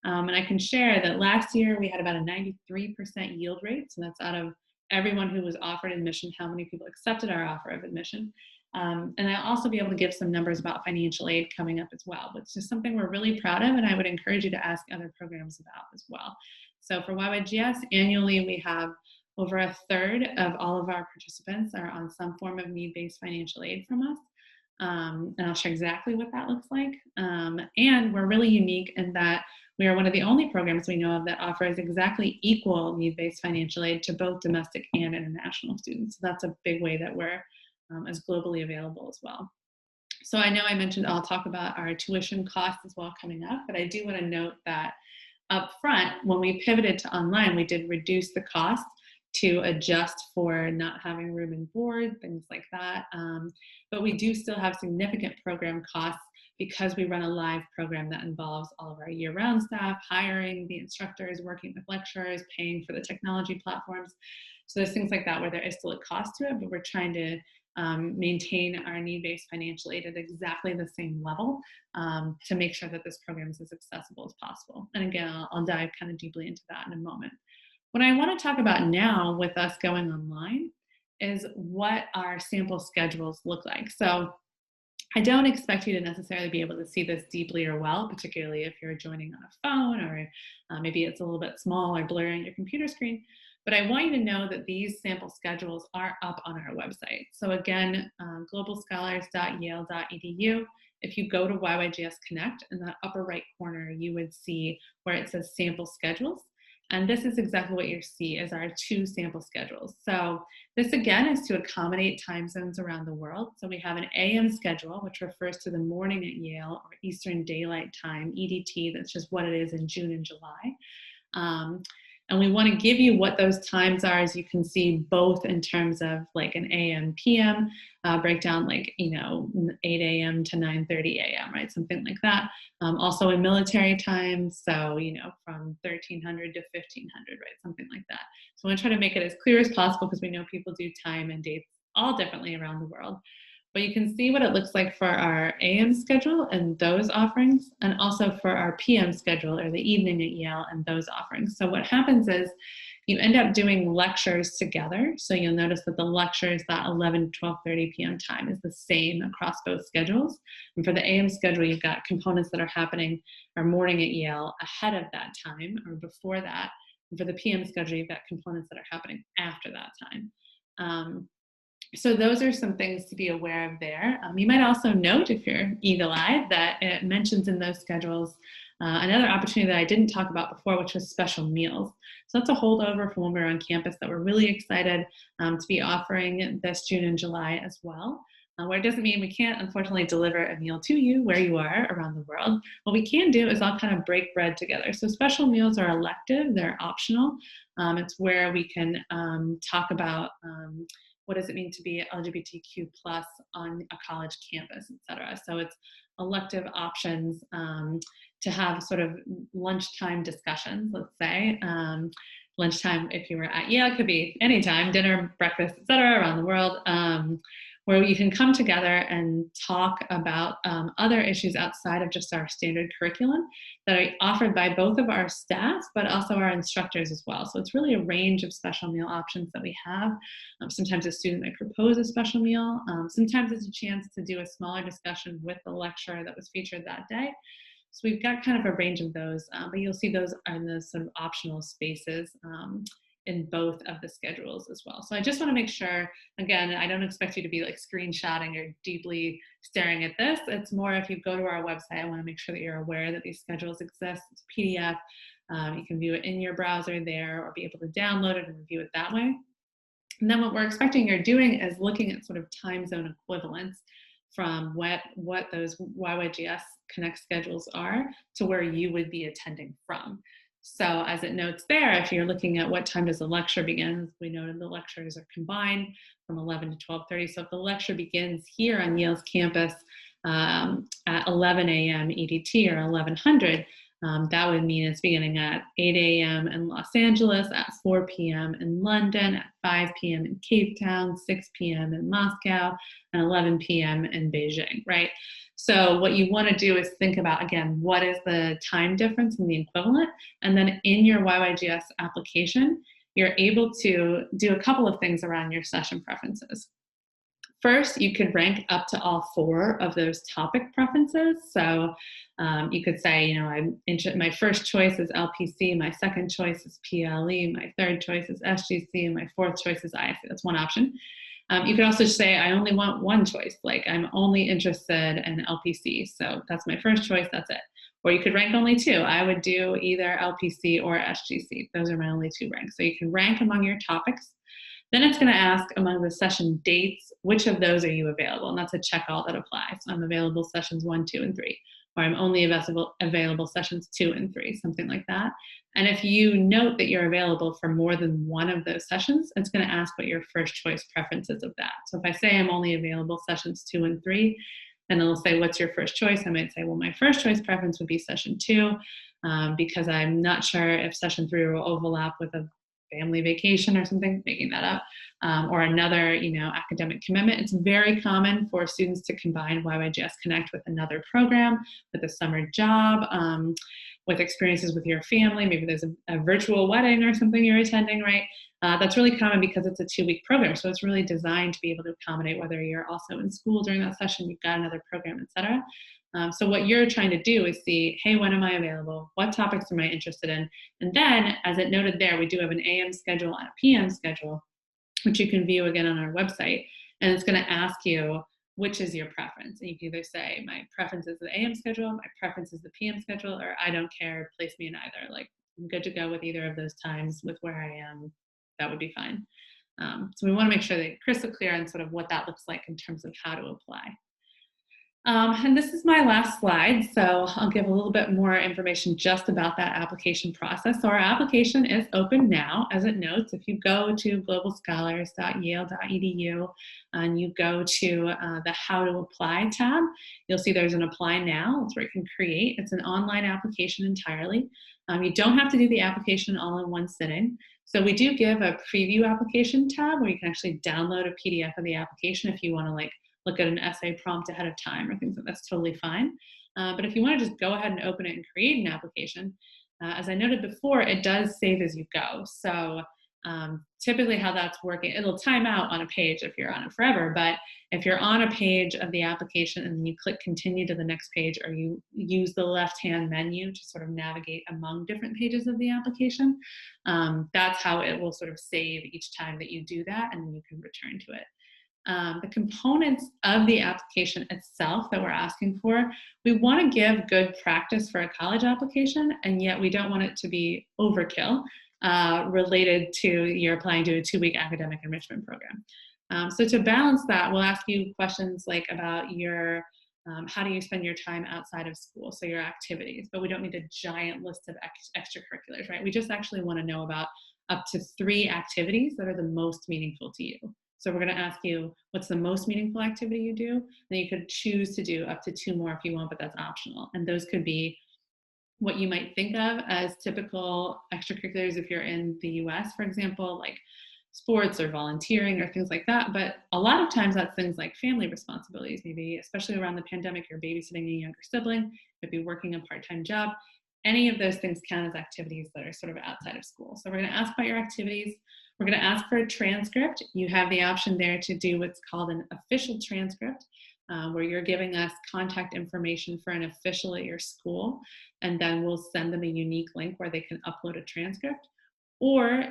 And I can share that last year we had about a 93% yield rate, so that's out of everyone who was offered admission, how many people accepted our offer of admission. And I'll also be able to give some numbers about financial aid coming up as well, which is something we're really proud of, and I would encourage you to ask other programs about as well. So for YYGS, annually we have over a third of all of our participants are on some form of need-based financial aid from us. And I'll share exactly what that looks like. And we're really unique in that we are one of the only programs we know of that offers exactly equal need-based financial aid to both domestic and international students. So that's a big way that we're as globally available as well. So I know I mentioned I'll talk about our tuition costs as well coming up, but I do want to note that up front, when we pivoted to online, we did reduce the cost to adjust for not having room and board, things like that. But we do still have significant program costs because we run a live program that involves all of our year-round staff, hiring the instructors, working with lecturers, paying for the technology platforms. So there's things like that where there is still a cost to it, but we're trying to maintain our need-based financial aid at exactly the same level to make sure that this program is as accessible as possible. And again, I'll dive kind of deeply into that in a moment. What I want to talk about now with us going online is what our sample schedules look like. So I don't expect you to necessarily be able to see this deeply or well, particularly if you're joining on a phone or maybe it's a little bit small or blurry on your computer screen. But I want you to know that these sample schedules are up on our website. So again, globalscholars.yale.edu. If you go to YYGS Connect, in that upper right corner, you would see where it says sample schedules. And this is exactly what you see as our 2 sample schedules. So this again is to accommodate time zones around the world. So we have an AM schedule, which refers to the morning at Yale or Eastern Daylight Time, EDT. That's just what it is in June and July. And we want to give you what those times are, as you can see, both in terms of like an AM, PM breakdown, like, 8 a.m. to 9:30 a.m., right? Something like that. Also in military time, so, from 1300 to 1500, right? Something like that. So I want to try to make it as clear as possible because we know people do time and dates all differently around the world. But you can see what it looks like for our AM schedule and those offerings, and also for our PM schedule or the evening at Yale and those offerings. So what happens is you end up doing lectures together. So you'll notice that the lectures, that 11 to 12:30 p.m. time is the same across both schedules. And for the AM schedule, you've got components that are happening our morning at Yale ahead of that time or before that. And for the PM schedule, you've got components that are happening after that time. So those are some things to be aware of there. You might also note, if you're eagle-eyed, that it mentions in those schedules another opportunity that I didn't talk about before, which was special meals. So that's a holdover from when we were on campus that we're really excited to be offering this June and July as well. Where it doesn't mean we can't, unfortunately, deliver a meal to you where you are around the world. What we can do is all kind of break bread together. So special meals are elective, they're optional. It's where we can talk about what does it mean to be LGBTQ plus on a college campus, et cetera. So it's elective options to have sort of lunchtime discussions, let's say. Lunchtime, if you were at Yale, it could be anytime, dinner, breakfast, et cetera, around the world, where you can come together and talk about other issues outside of just our standard curriculum that are offered by both of our staff, but also our instructors as well. So it's really a range of special meal options that we have. Sometimes a student might propose a special meal. Sometimes it's a chance to do a smaller discussion with the lecturer that was featured that day. So we've got kind of a range of those, but you'll see those in the sort of optional spaces in both of the schedules as well. So I just want to make sure, again, I don't expect you to be like screenshotting or deeply staring at this. It's more if you go to our website, I want to make sure that you're aware that these schedules exist. It's a PDF. You can view it in your browser there or be able to download it and review it that way. And then what we're expecting you're doing is looking at sort of time zone equivalents. from what those YYGS Connect schedules are to where you would be attending from. So as it notes there, if you're looking at what time does the lecture begin, we noted the lectures are combined from 11 to 12:30. So if the lecture begins here on Yale's campus at 11 a.m. EDT or 1100, that would mean it's beginning at 8 a.m. in Los Angeles, at 4 p.m. in London, at 5 p.m. in Cape Town, 6 p.m. in Moscow, and 11 p.m. in Beijing, right? So what you want to do is think about, again, what is the time difference in the equivalent? And then in your YYGS application, you're able to do a couple of things around your session preferences. First, you could rank up to all 4 of those topic preferences. So you could say, you know, my first choice is LPC, my second choice is PLE, my third choice is SGC, and my fourth choice is ISC. That's one option. You could also say, I only want one choice, like I'm only interested in LPC. So that's my first choice, that's it. Or you could rank only 2. I would do either LPC or SGC. Those are my only 2 ranks. So you can rank among your topics. Then it's going to ask among the session dates, which of those are you available? And that's a check all that applies. So I'm available sessions 1, 2, and 3, or I'm only available sessions 2 and 3, something like that. And if you note that you're available for more than one of those sessions, it's going to ask what your first choice preference is of that. So if I say I'm only available sessions 2 and 3, and it'll say, what's your first choice? I might say, well, my first choice preference would be session 2, because I'm not sure if session 3 will overlap with a family vacation or something, making that up, or another, academic commitment. It's very common for students to combine YYGS Connect with another program, with a summer job, with experiences with your family. Maybe there's a virtual wedding or something you're attending, right? That's really common because it's a 2-week program. So it's really designed to be able to accommodate whether you're also in school during that session, you've got another program, et cetera. So what you're trying to do is see, hey, when am I available? What topics am I interested in? And then, as it noted there, we do have an AM schedule and a PM schedule, which you can view again on our website. And it's going to ask you, which is your preference? And you can either say, my preference is the AM schedule, my preference is the PM schedule, or I don't care, place me in either. Like, I'm good to go with either of those times with where I am. That would be fine. So we want to make sure that you're crystal clear on sort of what that looks like in terms of how to apply. And this is my last slide, so I'll give a little bit more information just about that application process. So our application is open now, as it notes. If you go to globalscholars.yale.edu and you go to the How to Apply tab, you'll see there's an Apply Now. That's where you can create. It's an online application entirely. You don't have to do the application all in one sitting. So we do give a preview application tab where you can actually download a PDF of the application if you want to look at an essay prompt ahead of time or things like that. That's totally fine. But if you want to just go ahead and open it and create an application, as I noted before, it does save as you go. So typically how that's working, it'll time out on a page if you're on it forever, but if you're on a page of the application and you click continue to the next page, or you use the left-hand menu to sort of navigate among different pages of the application, that's how it will sort of save each time that you do that, and then you can return to it. The components of the application itself that we're asking for, we want to give good practice for a college application, and yet we don't want it to be overkill related to you're applying to a 2-week academic enrichment program. So to balance that, we'll ask you questions like about your how do you spend your time outside of school, so your activities, but we don't need a giant list of extracurriculars, right? We just actually want to know about up to 3 activities that are the most meaningful to you. So we're going to ask you, what's the most meaningful activity you do? Then you could choose to do up to 2 more if you want, but that's optional. And those could be what you might think of as typical extracurriculars if you're in the US, for example, like sports or volunteering or things like that. But a lot of times that's things like family responsibilities, maybe especially around the pandemic, you're babysitting a younger sibling, maybe working a part-time job. Any of those things count as activities that are sort of outside of school. So we're going to ask about your activities. We're going to ask for a transcript. You have the option there to do what's called an official transcript, where you're giving us contact information for an official at your school, and then we'll send them a unique link where they can upload a transcript. Or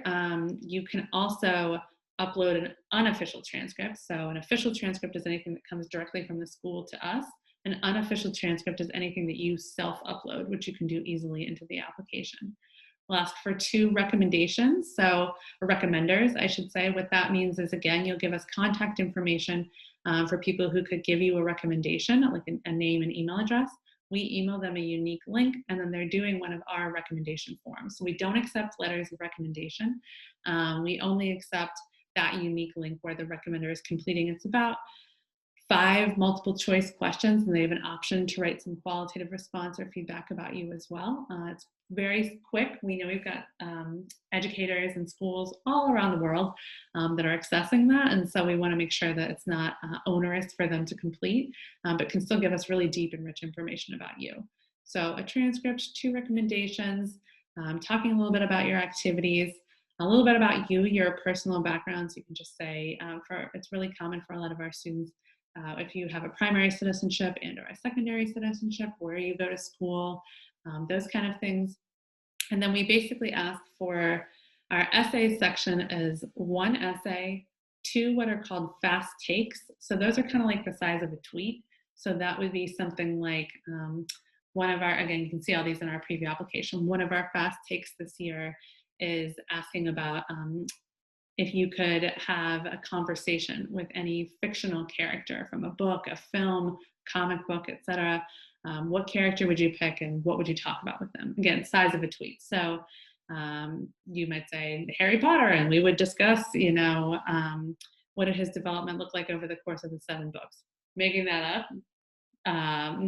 you can also upload an unofficial transcript. So an official transcript is anything that comes directly from the school to us. An unofficial transcript is anything that you self-upload, which you can do easily into the application. We'll ask for 2 recommendations, or recommenders, I should say. What that means is, again, you'll give us contact information for people who could give you a recommendation, like a name and email address. We email them a unique link, and then they're doing one of our recommendation forms. So we don't accept letters of recommendation. We only accept that unique link where the recommender is completing. It's about 5 multiple choice questions, and they have an option to write some qualitative response or feedback about you as well. It's very quick. We know we've got educators and schools all around the world that are accessing that, and so we want to make sure that it's not onerous for them to complete, but can still give us really deep and rich information about you. So a transcript, 2 recommendations, talking a little bit about your activities, a little bit about you, your personal background. So you can just say, it's really common for a lot of our students, if you have a primary citizenship and or a secondary citizenship, where you go to school, those kind of things. And then we basically ask for our essay section is 1 essay, 2 what are called fast takes. So those are kind of like the size of a tweet. So that would be something like one of our, again, you can see all these in our preview application. One of our fast takes this year is asking about if you could have a conversation with any fictional character from a book, a film, comic book, etc. What character would you pick and what would you talk about with them? Again, size of a tweet. So you might say Harry Potter, and we would discuss, what did his development look like over the course of the 7 books? Making that up.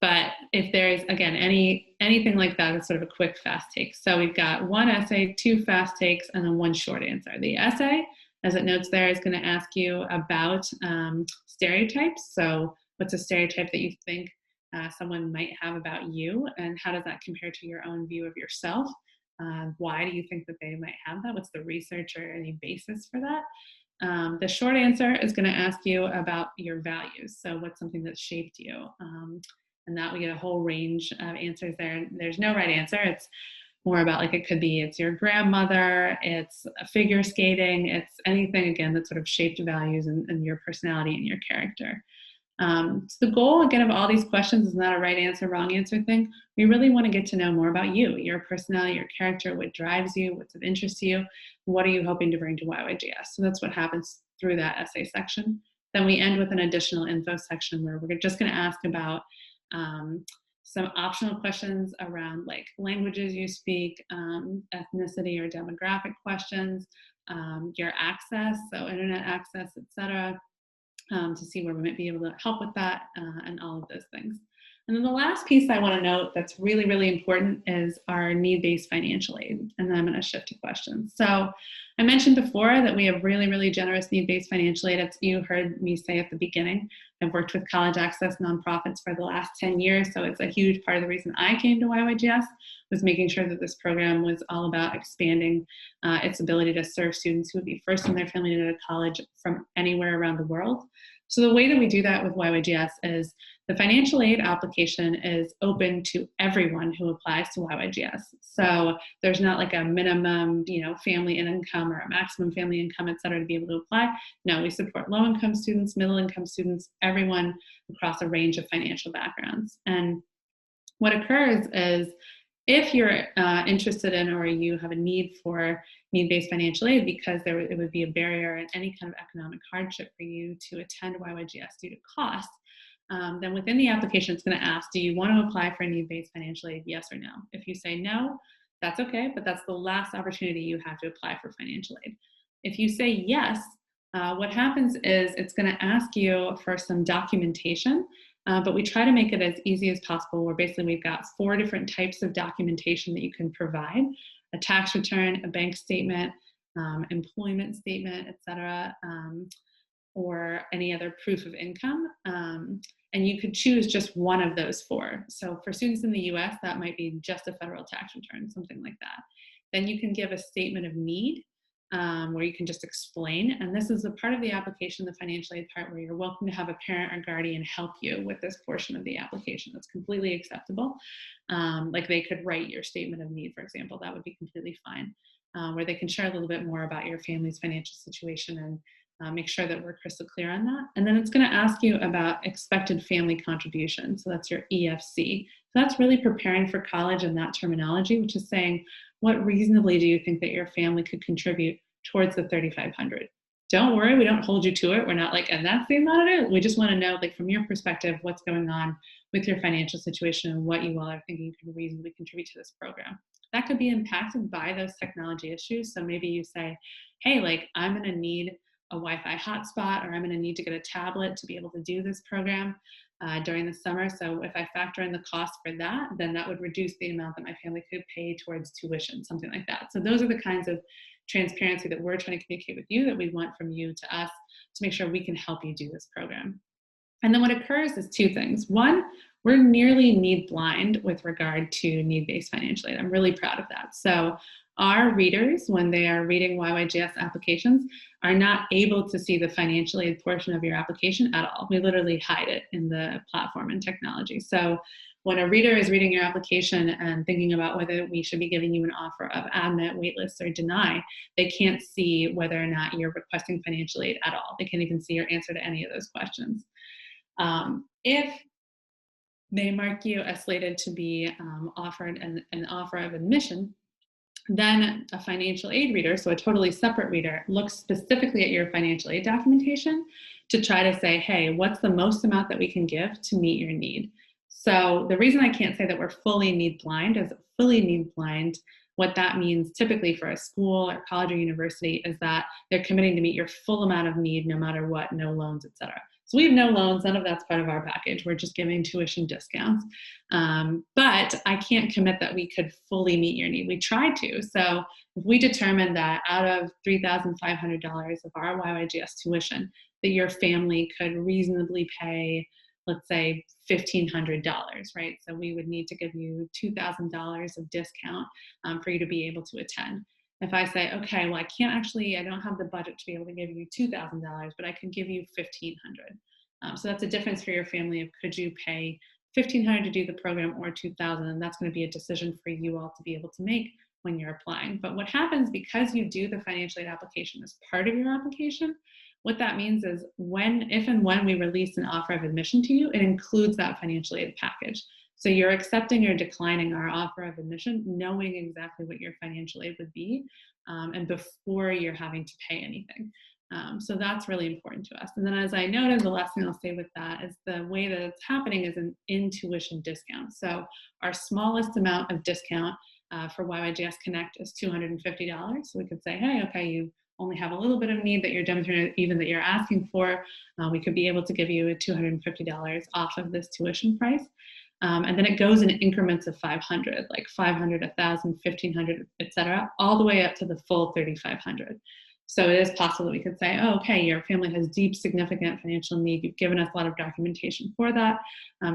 But if there's, again, anything like that, it's sort of a quick fast take. So we've got 1 essay, 2 fast takes, and then 1 short answer. The essay, as it notes there, is going to ask you about stereotypes. So what's a stereotype that you think someone might have about you, and how does that compare to your own view of yourself? Why do you think that they might have that? What's the research or any basis for that? The short answer is going to ask you about your values. So what's something that's shaped you? And that we get a whole range of answers there. There's no right answer. It's more about, like, it could be it's your grandmother, it's figure skating, it's anything, again, that sort of shaped values and your personality and your character. So the goal, again, of all these questions is not a right answer, wrong answer thing. We really want to get to know more about you, your personality, your character, what drives you, what's of interest to you, what are you hoping to bring to YYGS. So that's what happens through that essay section. Then we end with an additional info section where we're just going to ask about some optional questions around, like, languages you speak, ethnicity or demographic questions, your access, so internet access, etc., to see where we might be able to help with that, and all of those things. And then the last piece I want to note that's really, really important is our need-based financial aid. And then I'm going to shift to questions. So I mentioned before that we have really, really generous need-based financial aid. As you heard me say at the beginning, I've worked with college access nonprofits for the last 10 years. So it's a huge part of the reason I came to YYGS, was making sure that this program was all about expanding its ability to serve students who would be first in their family to go to college from anywhere around the world. So the way that we do that with YYGS is the financial aid application is open to everyone who applies to YYGS. So there's not like a minimum, family income or a maximum family income, et cetera, to be able to apply. No, we support low-income students, middle-income students, everyone across a range of financial backgrounds. And what occurs is, if you're interested in, or you have a need for need-based financial aid because it would be a barrier and any kind of economic hardship for you to attend YYGS due to cost, then within the application, it's going to ask, do you want to apply for need-based financial aid, yes or no? If you say no, that's okay, but that's the last opportunity you have to apply for financial aid. If you say yes, what happens is it's going to ask you for some documentation, but we try to make it as easy as possible, where basically we've got 4 different types of documentation that you can provide: a tax return, a bank statement, employment statement, et cetera, or any other proof of income. And you could choose just one of those 4. So for students in the US, that might be just a federal tax return, something like that. Then you can give a statement of need, where you can just explain. And this is a part of the application, the financial aid part, where you're welcome to have a parent or guardian help you with this portion of the application. That's completely acceptable. Like, they could write your statement of need, for example. That would be completely fine, where they can share a little bit more about your family's financial situation and make sure that we're crystal clear on that. And then it's going to ask you about expected family contribution. So that's your EFC. So that's really preparing for college and that terminology, which is saying, what reasonably do you think that your family could contribute towards the $3,500? don't worry, we don't hold you to it. We're not like, and that's the amount of it. We just want to know, like, from your perspective, what's going on with your financial situation and what you all are thinking you can reasonably contribute to this program. That could be impacted by those technology issues. So maybe you say, hey, like, I'm going to need a Wi-Fi hotspot, or I'm going to need to get a tablet to be able to do this program during the summer. So if I factor in the cost for that, then that would reduce the amount that my family could pay towards tuition, something like that. So those are the kinds of transparency that we're trying to communicate with you, that we want from you to us, to make sure we can help you do this program. And then what occurs is two things. One, we're nearly need blind with regard to need-based financial aid. I'm really proud of that. So our readers, when they are reading YYGS applications, are not able to see the financial aid portion of your application at all. We literally hide it in the platform and technology. So when a reader is reading your application and thinking about whether we should be giving you an offer of admit, waitlist, or deny, they can't see whether or not you're requesting financial aid at all. They can't even see your answer to any of those questions. If they mark you as slated to be offered an offer of admission, then a financial aid reader, so a totally separate reader, looks specifically at your financial aid documentation to try to say, hey, what's the most amount that we can give to meet your need? So the reason I can't say that we're fully need blind is fully need blind. What that means typically for a school or college or university is that they're committing to meet your full amount of need no matter what, no loans, et cetera. So we have no loans, none of that's part of our package. We're just giving tuition discounts. But I can't commit that we could fully meet your need. We try to. So if we determine that out of $3,500 of our YYGS tuition, that your family could reasonably pay, let's say, $1,500, right? So we would need to give you $2,000 of discount for you to be able to attend. If I say, okay, well, I don't have the budget to be able to give you $2,000, but I can give you $1,500. So that's a difference for your family of could you pay $1,500 to do the program or $2,000, and that's going to be a decision for you all to be able to make when you're applying. But what happens because you do the financial aid application as part of your application, what that means is if and when we release an offer of admission to you, it includes that financial aid package. So you're accepting or declining our offer of admission, knowing exactly what your financial aid would be, and before you're having to pay anything. So that's really important to us. And then as I noted, the last thing I'll say with that is the way that it's happening is an in-tuition discount. So our smallest amount of discount for YYGS Connect is $250. So we could say, hey, okay, you only have a little bit of need that you're demonstrating, even that you're asking for. We could be able to give you a $250 off of this tuition price. And then it goes in increments of 500, like 500, 1,000, 1,500, et cetera, all the way up to the full 3,500. So it is possible that we could say, oh, okay, your family has deep, significant financial need. You've given us a lot of documentation for that.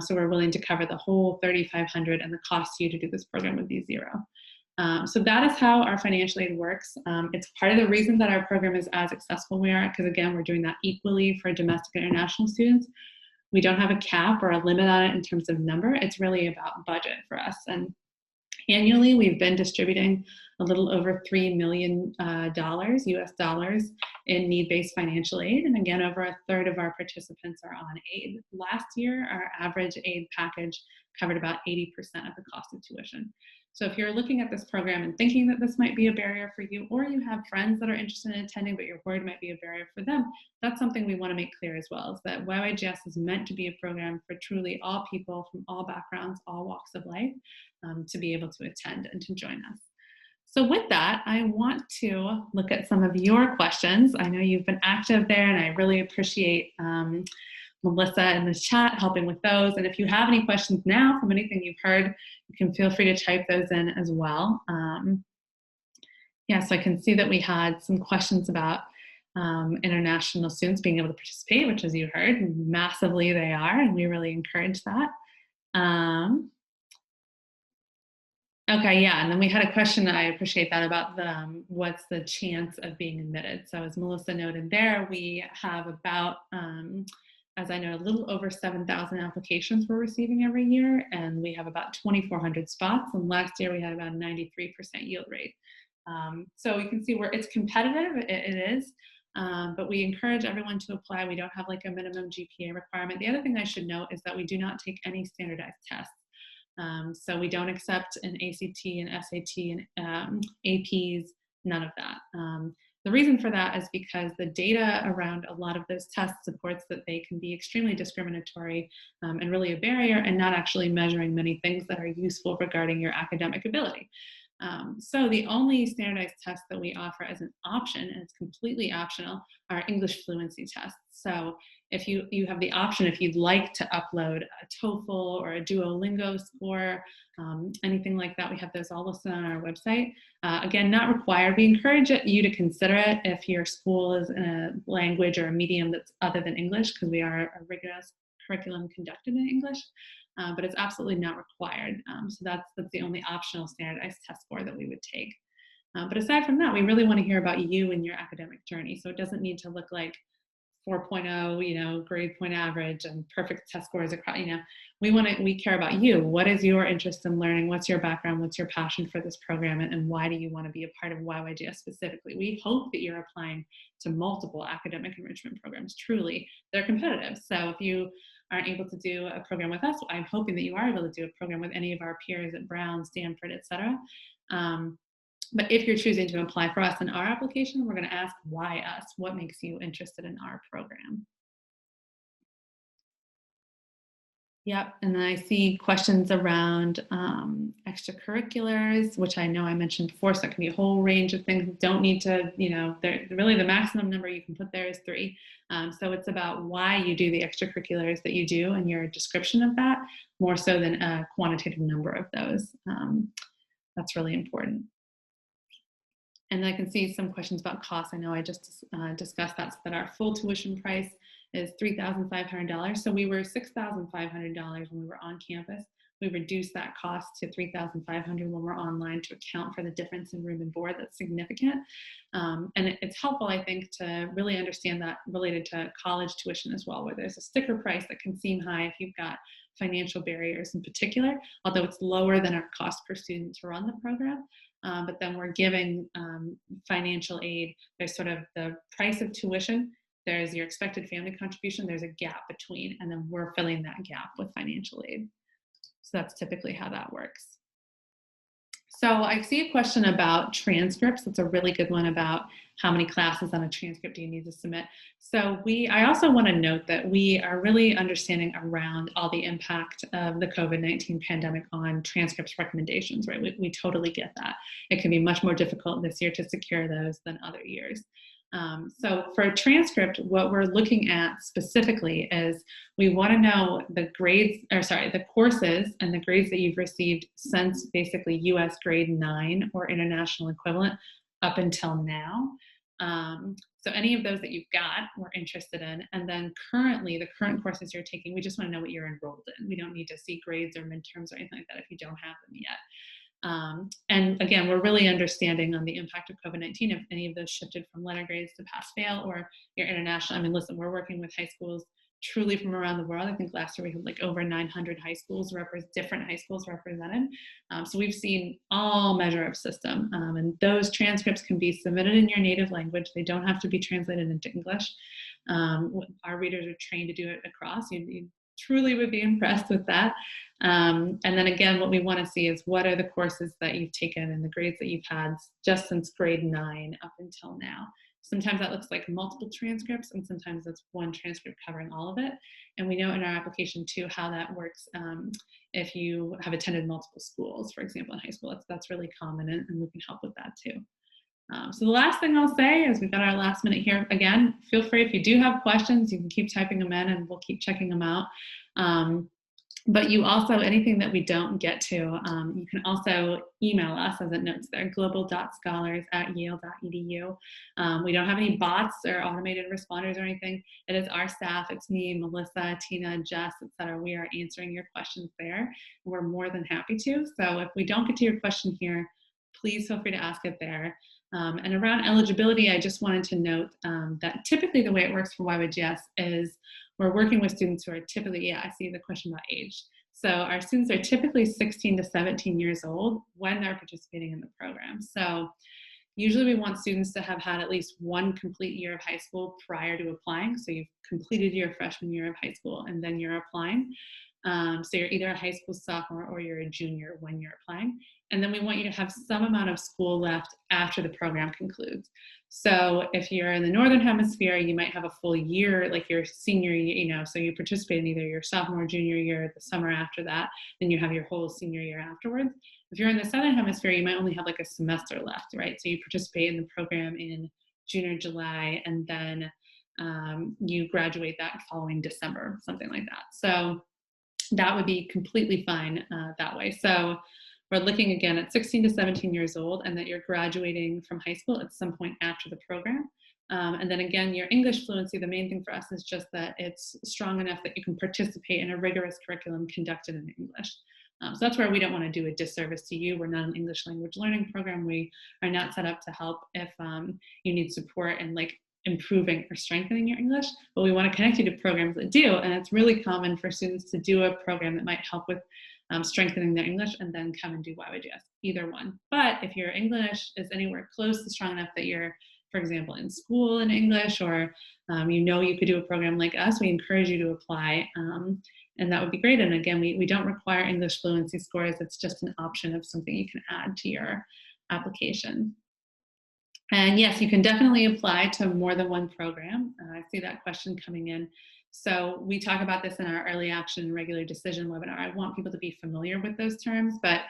So we're willing to cover the whole 3,500, and the cost to you to do this program would be $0. So that is how our financial aid works. It's part of the reason that our program is as accessible we are, because again, we're doing that equally for domestic and international students. We don't have a cap or a limit on it in terms of number. It's really about budget for us. And annually, we've been distributing a little over $3 million US dollars in need-based financial aid. And again, over a third of our participants are on aid. Last year, our average aid package covered about 80% of the cost of tuition. So if you're looking at this program and thinking that this might be a barrier for you, or you have friends that are interested in attending, but you're worried might be a barrier for them, that's something we want to make clear as well, is that YYGS is meant to be a program for truly all people from all backgrounds, all walks of life, to be able to attend and to join us. So with that, I want to look at some of your questions. I know you've been active there, and I really appreciate Melissa in the chat helping with those. And if you have any questions now from anything you've heard, you can feel free to type those in as well. So I can see that we had some questions about international students being able to participate, which, as you heard, massively they are, and we really encourage that. Okay, yeah, and then we had a question, I appreciate that, about what's the chance of being admitted. So as Melissa noted there, we have about, as I know, a little over 7,000 applications we're receiving every year, and we have about 2,400 spots, and last year we had about a 93% yield rate. So you can see where it's competitive, it is, but we encourage everyone to apply. We don't have like a minimum GPA requirement. The other thing I should note is that we do not take any standardized tests. So we don't accept an ACT, an SAT, and APs, none of that. The reason for that is because the data around a lot of those tests supports that they can be extremely discriminatory and really a barrier, and not actually measuring many things that are useful regarding your academic ability. So the only standardized tests that we offer as an option, and it's completely optional, are English fluency tests. So if you have the option, if you'd like to upload a TOEFL or a Duolingo score, anything like that, we have those all listed on our website. Again, not required. We encourage you to consider it if your school is in a language or a medium that's other than English, because we are a rigorous curriculum conducted in English. But it's absolutely not required. So that's the only optional standardized test score that we would take. But aside from that, we really want to hear about you and your academic journey. So it doesn't need to look like 4.0, grade point average and perfect test scores across, we care about you. What is your interest in learning? What's your background? What's your passion for this program? And why do you want to be a part of YYGS specifically? We hope that you're applying to multiple academic enrichment programs. Truly, they're competitive. So if you aren't able to do a program with us, I'm hoping that you are able to do a program with any of our peers at Brown, Stanford, et cetera. But if you're choosing to apply for us in our application, we're going to ask why us? What makes you interested in our program? Yep, and then I see questions around extracurriculars, which I know I mentioned before, so it can be a whole range of things. Don't need to, really the maximum number you can put there is 3. So it's about why you do the extracurriculars that you do and your description of that, more so than a quantitative number of those. That's really important. And I can see some questions about costs. I know I just discussed that, so that our full tuition price is $3,500. So we were $6,500 when we were on campus. We reduced that cost to $3,500 when we're online to account for the difference in room and board. That's significant. And it's helpful, I think, to really understand that related to college tuition as well, where there's a sticker price that can seem high if you've got financial barriers in particular, although it's lower than our cost per student to run the program. But then we're giving financial aid. There's sort of the price of tuition, there's your expected family contribution, there's a gap between, and then we're filling that gap with financial aid. So that's typically how that works. So I see a question about transcripts. That's a really good one, about how many classes on a transcript do you need to submit. So I also want to note that we are really understanding around all the impact of the COVID-19 pandemic on transcripts recommendations, right? We totally get that. It can be much more difficult this year to secure those than other years. So for a transcript, what we're looking at specifically is we want to know the courses and the grades that you've received since basically US grade 9 or international equivalent up until now. So any of those that you've got, we're interested in. And then currently, the current courses you're taking, we just want to know what you're enrolled in. We don't need to see grades or midterms or anything like that if you don't have them yet. And again, we're really understanding on the impact of COVID-19 if any of those shifted from letter grades to pass fail or your international. I mean, listen, we're working with high schools truly from around the world. I think last year we had like over 900 different high schools represented. So we've seen all measure of system, and those transcripts can be submitted in your native language. They don't have to be translated into English. Our readers are trained to do it across. You truly would be impressed with that. And then again, what we want to see is what are the courses that you've taken and the grades that you've had just since grade 9 up until now. Sometimes that looks like multiple transcripts, and sometimes it's one transcript covering all of it. And we know in our application too how that works if you have attended multiple schools, for example, in high school. That's really common, and we can help with that too. So the last thing I'll say is we've got our last minute here. Again, feel free, if you do have questions, you can keep typing them in and we'll keep checking them out. But you also, anything that we don't get to, you can also email us, as it notes there, global.scholars@yale.edu. We don't have any bots or automated responders or anything. It is our staff. It's me, Melissa, Tina, Jess, etc. We are answering your questions there. We're more than happy to. So if we don't get to your question here, please feel free to ask it there. And around eligibility, I just wanted to note that typically the way it works for YYGS is we're working with students who are typically, I see the question about age. So our students are typically 16 to 17 years old when they're participating in the program. So usually we want students to have had at least one complete year of high school prior to applying. So you've completed your freshman year of high school and then you're applying. So you're either a high school sophomore or you're a junior when you're applying. And then we want you to have some amount of school left after the program concludes. So if you're in the Northern Hemisphere, you might have a full year, like your senior year, so you participate in either your sophomore or junior year, the summer after that, then you have your whole senior year afterwards. If you're in the Southern Hemisphere, you might only have like a semester left, right? So you participate in the program in June or July, and then you graduate that following December, something like that. So that would be completely fine that way. So we're looking again at 16 to 17 years old, and that you're graduating from high school at some point after the program. And then again, your English fluency, the main thing for us is just that it's strong enough that you can participate in a rigorous curriculum conducted in English. So that's where we don't want to do a disservice to you. We're not an English language learning program. We are not set up to help if you need support and like improving or strengthening your English, but we want to connect you to programs that do. And it's really common for students to do a program that might help with strengthening their English and then come and do YYGS, either one. But if your English is anywhere close to strong enough that you're, for example, in school in English, or you could do a program like us, we encourage you to apply. And that would be great. And again, we don't require English fluency scores. It's just an option of something you can add to your application. And yes, you can definitely apply to more than one program. I see that question coming in. So we talk about this in our early action and regular decision webinar. I want people to be familiar with those terms, but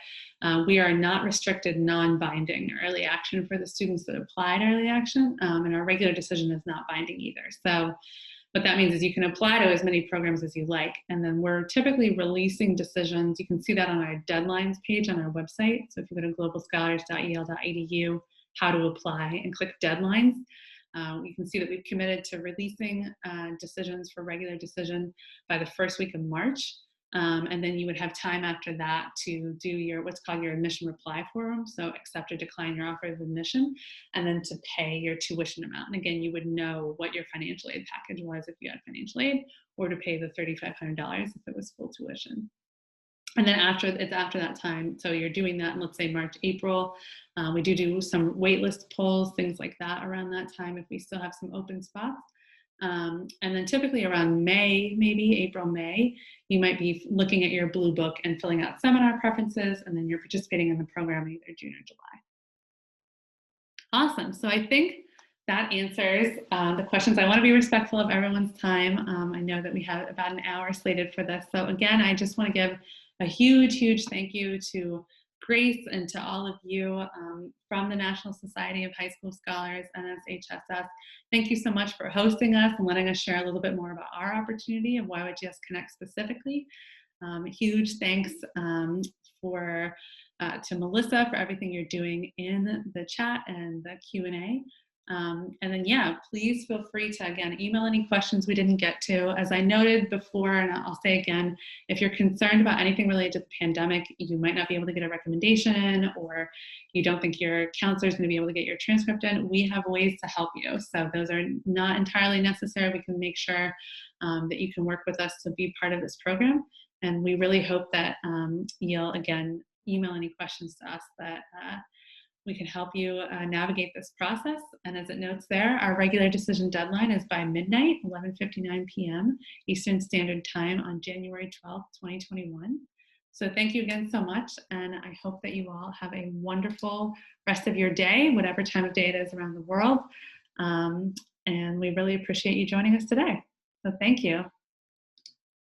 we are not restricted non-binding early action for the students that applied early action, and our regular decision is not binding either. So what that means is you can apply to as many programs as you like, and then we're typically releasing decisions. You can see that on our deadlines page on our website. So if you go to globalscholars.yale.edu, how to apply, and click deadlines, you can see that we've committed to releasing decisions for regular decision by the first week of March. And then you would have time after that to do your what's called your admission reply form. So accept or decline your offer of admission, and then to pay your tuition amount. And again, you would know what your financial aid package was if you had financial aid, or to pay the $3,500 if it was full tuition. And then after that time, so you're doing that in, let's say, March, April. We do some waitlist polls, things like that around that time if we still have some open spots. And then typically around May, maybe April, May, you might be looking at your blue book and filling out seminar preferences, and then you're participating in the program either June or July. Awesome. So I think that answers the questions. I want to be respectful of everyone's time. I know that we have about an hour slated for this. So again, I just want to give a huge, huge thank you to Grace and to all of you from the National Society of High School Scholars, NSHSS. Thank you so much for hosting us and letting us share a little bit more about our opportunity of YYGS Connect specifically. Huge thanks to Melissa for everything you're doing in the chat and the Q&A. And then, yeah, please feel free to, again, email any questions we didn't get to. As I noted before, and I'll say again, if you're concerned about anything related to the pandemic, you might not be able to get a recommendation in, or you don't think your counselor is going to be able to get your transcript in, we have ways to help you. So those are not entirely necessary. We can make sure that you can work with us to be part of this program. And we really hope that you'll, again, email any questions to us that we can help you navigate this process. And as it notes there, our regular decision deadline is by midnight, 11:59 p.m. Eastern Standard Time on January 12th, 2021. So thank you again so much. And I hope that you all have a wonderful rest of your day, whatever time of day it is around the world. And we really appreciate you joining us today. So thank you.